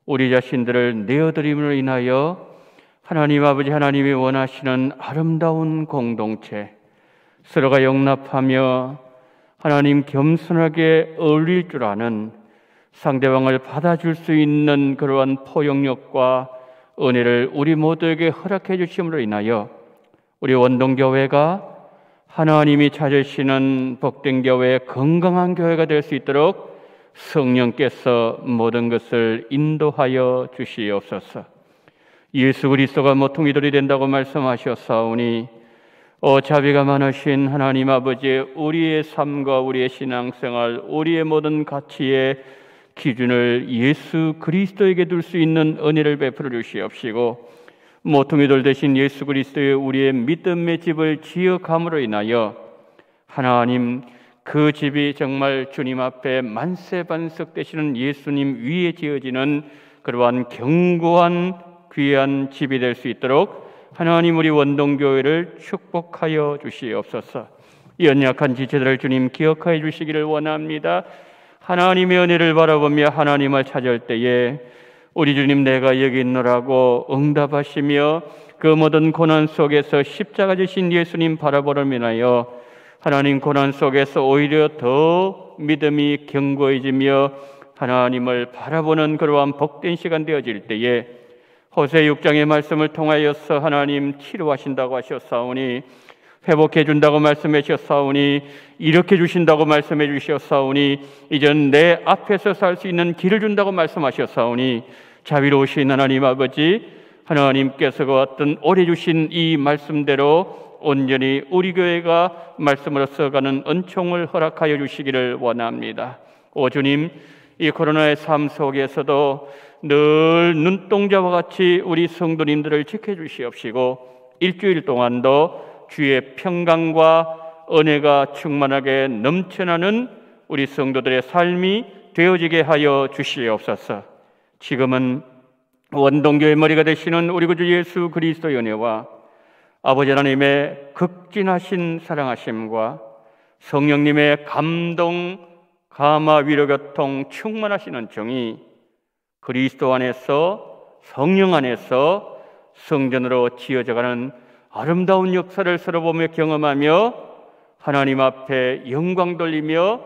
우리 자신들을 내어드림으로 인하여 하나님 아버지 하나님이 원하시는 아름다운 공동체, 서로가 용납하며 하나님 겸손하게 어울릴 줄 아는 상대방을 받아줄 수 있는 그러한 포용력과 은혜를 우리 모두에게 허락해 주심으로 인하여 우리 원동교회가 하나님이 찾으시는 복된 교회, 건강한 교회가 될 수 있도록 성령께서 모든 것을 인도하여 주시옵소서. 예수 그리스도가 모퉁이돌이 된다고 말씀하셨사오니 자비가 많으신 하나님 아버지, 우리의 삶과 우리의 신앙생활, 우리의 모든 가치의 기준을 예수 그리스도에게 둘 수 있는 은혜를 베풀어 주시옵시고 모퉁이돌 대신 예수 그리스도의 우리의 믿음의 집을 지어감으로 인하여 하나님 그 집이 정말 주님 앞에 만세반석 되시는 예수님 위에 지어지는 그러한 견고한 귀한 집이 될 수 있도록 하나님 우리 원동교회를 축복하여 주시옵소서. 연약한 지체들을 주님 기억하여 주시기를 원합니다. 하나님의 은혜를 바라보며 하나님을 찾을 때에 우리 주님 내가 여기 있노라고 응답하시며 그 모든 고난 속에서 십자가 지신 예수님 바라보를 인하여 하나님 고난 속에서 오히려 더 믿음이 견고해지며 하나님을 바라보는 그러한 복된 시간 되어질 때에 호세 6장의 말씀을 통하여서 하나님 치료하신다고 하셨사오니 회복해 준다고 말씀해 주셨사오니 일으켜 주신다고 말씀해 주셨사오니 이젠 내 앞에서 살 수 있는 길을 준다고 말씀하셨사오니 자비로우신 하나님 아버지, 하나님께서 그 어떤 오래 주신 이 말씀대로 온전히 우리 교회가 말씀으로 써가는 은총을 허락하여 주시기를 원합니다. 오 주님, 이 코로나의 삶 속에서도 늘 눈동자와 같이 우리 성도님들을 지켜주시옵시고 일주일 동안도 주의 평강과 은혜가 충만하게 넘쳐나는 우리 성도들의 삶이 되어지게 하여 주시옵소서. 지금은 원동교의 머리가 되시는 우리 구주 예수 그리스도의 은혜와 아버지 하나님의 극진하신 사랑하심과 성령님의 감동, 감화, 위로, 교통 충만하신 은총이 그리스도 안에서 성령 안에서 성전으로 지어져가는 아름다운 역사를 서로 보며 경험하며 하나님 앞에 영광 돌리며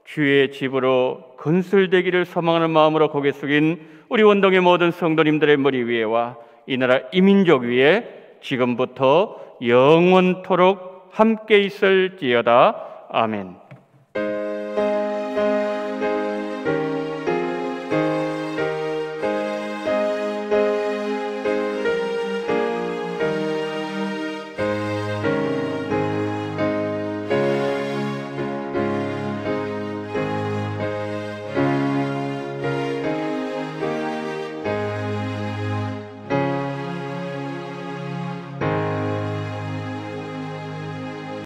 주의 집으로 건설되기를 소망하는 마음으로 고개 숙인 우리 원동의 모든 성도님들의 머리 위에와 이 나라 이민족 위에 지금부터 영원토록 함께 있을지어다. 아멘.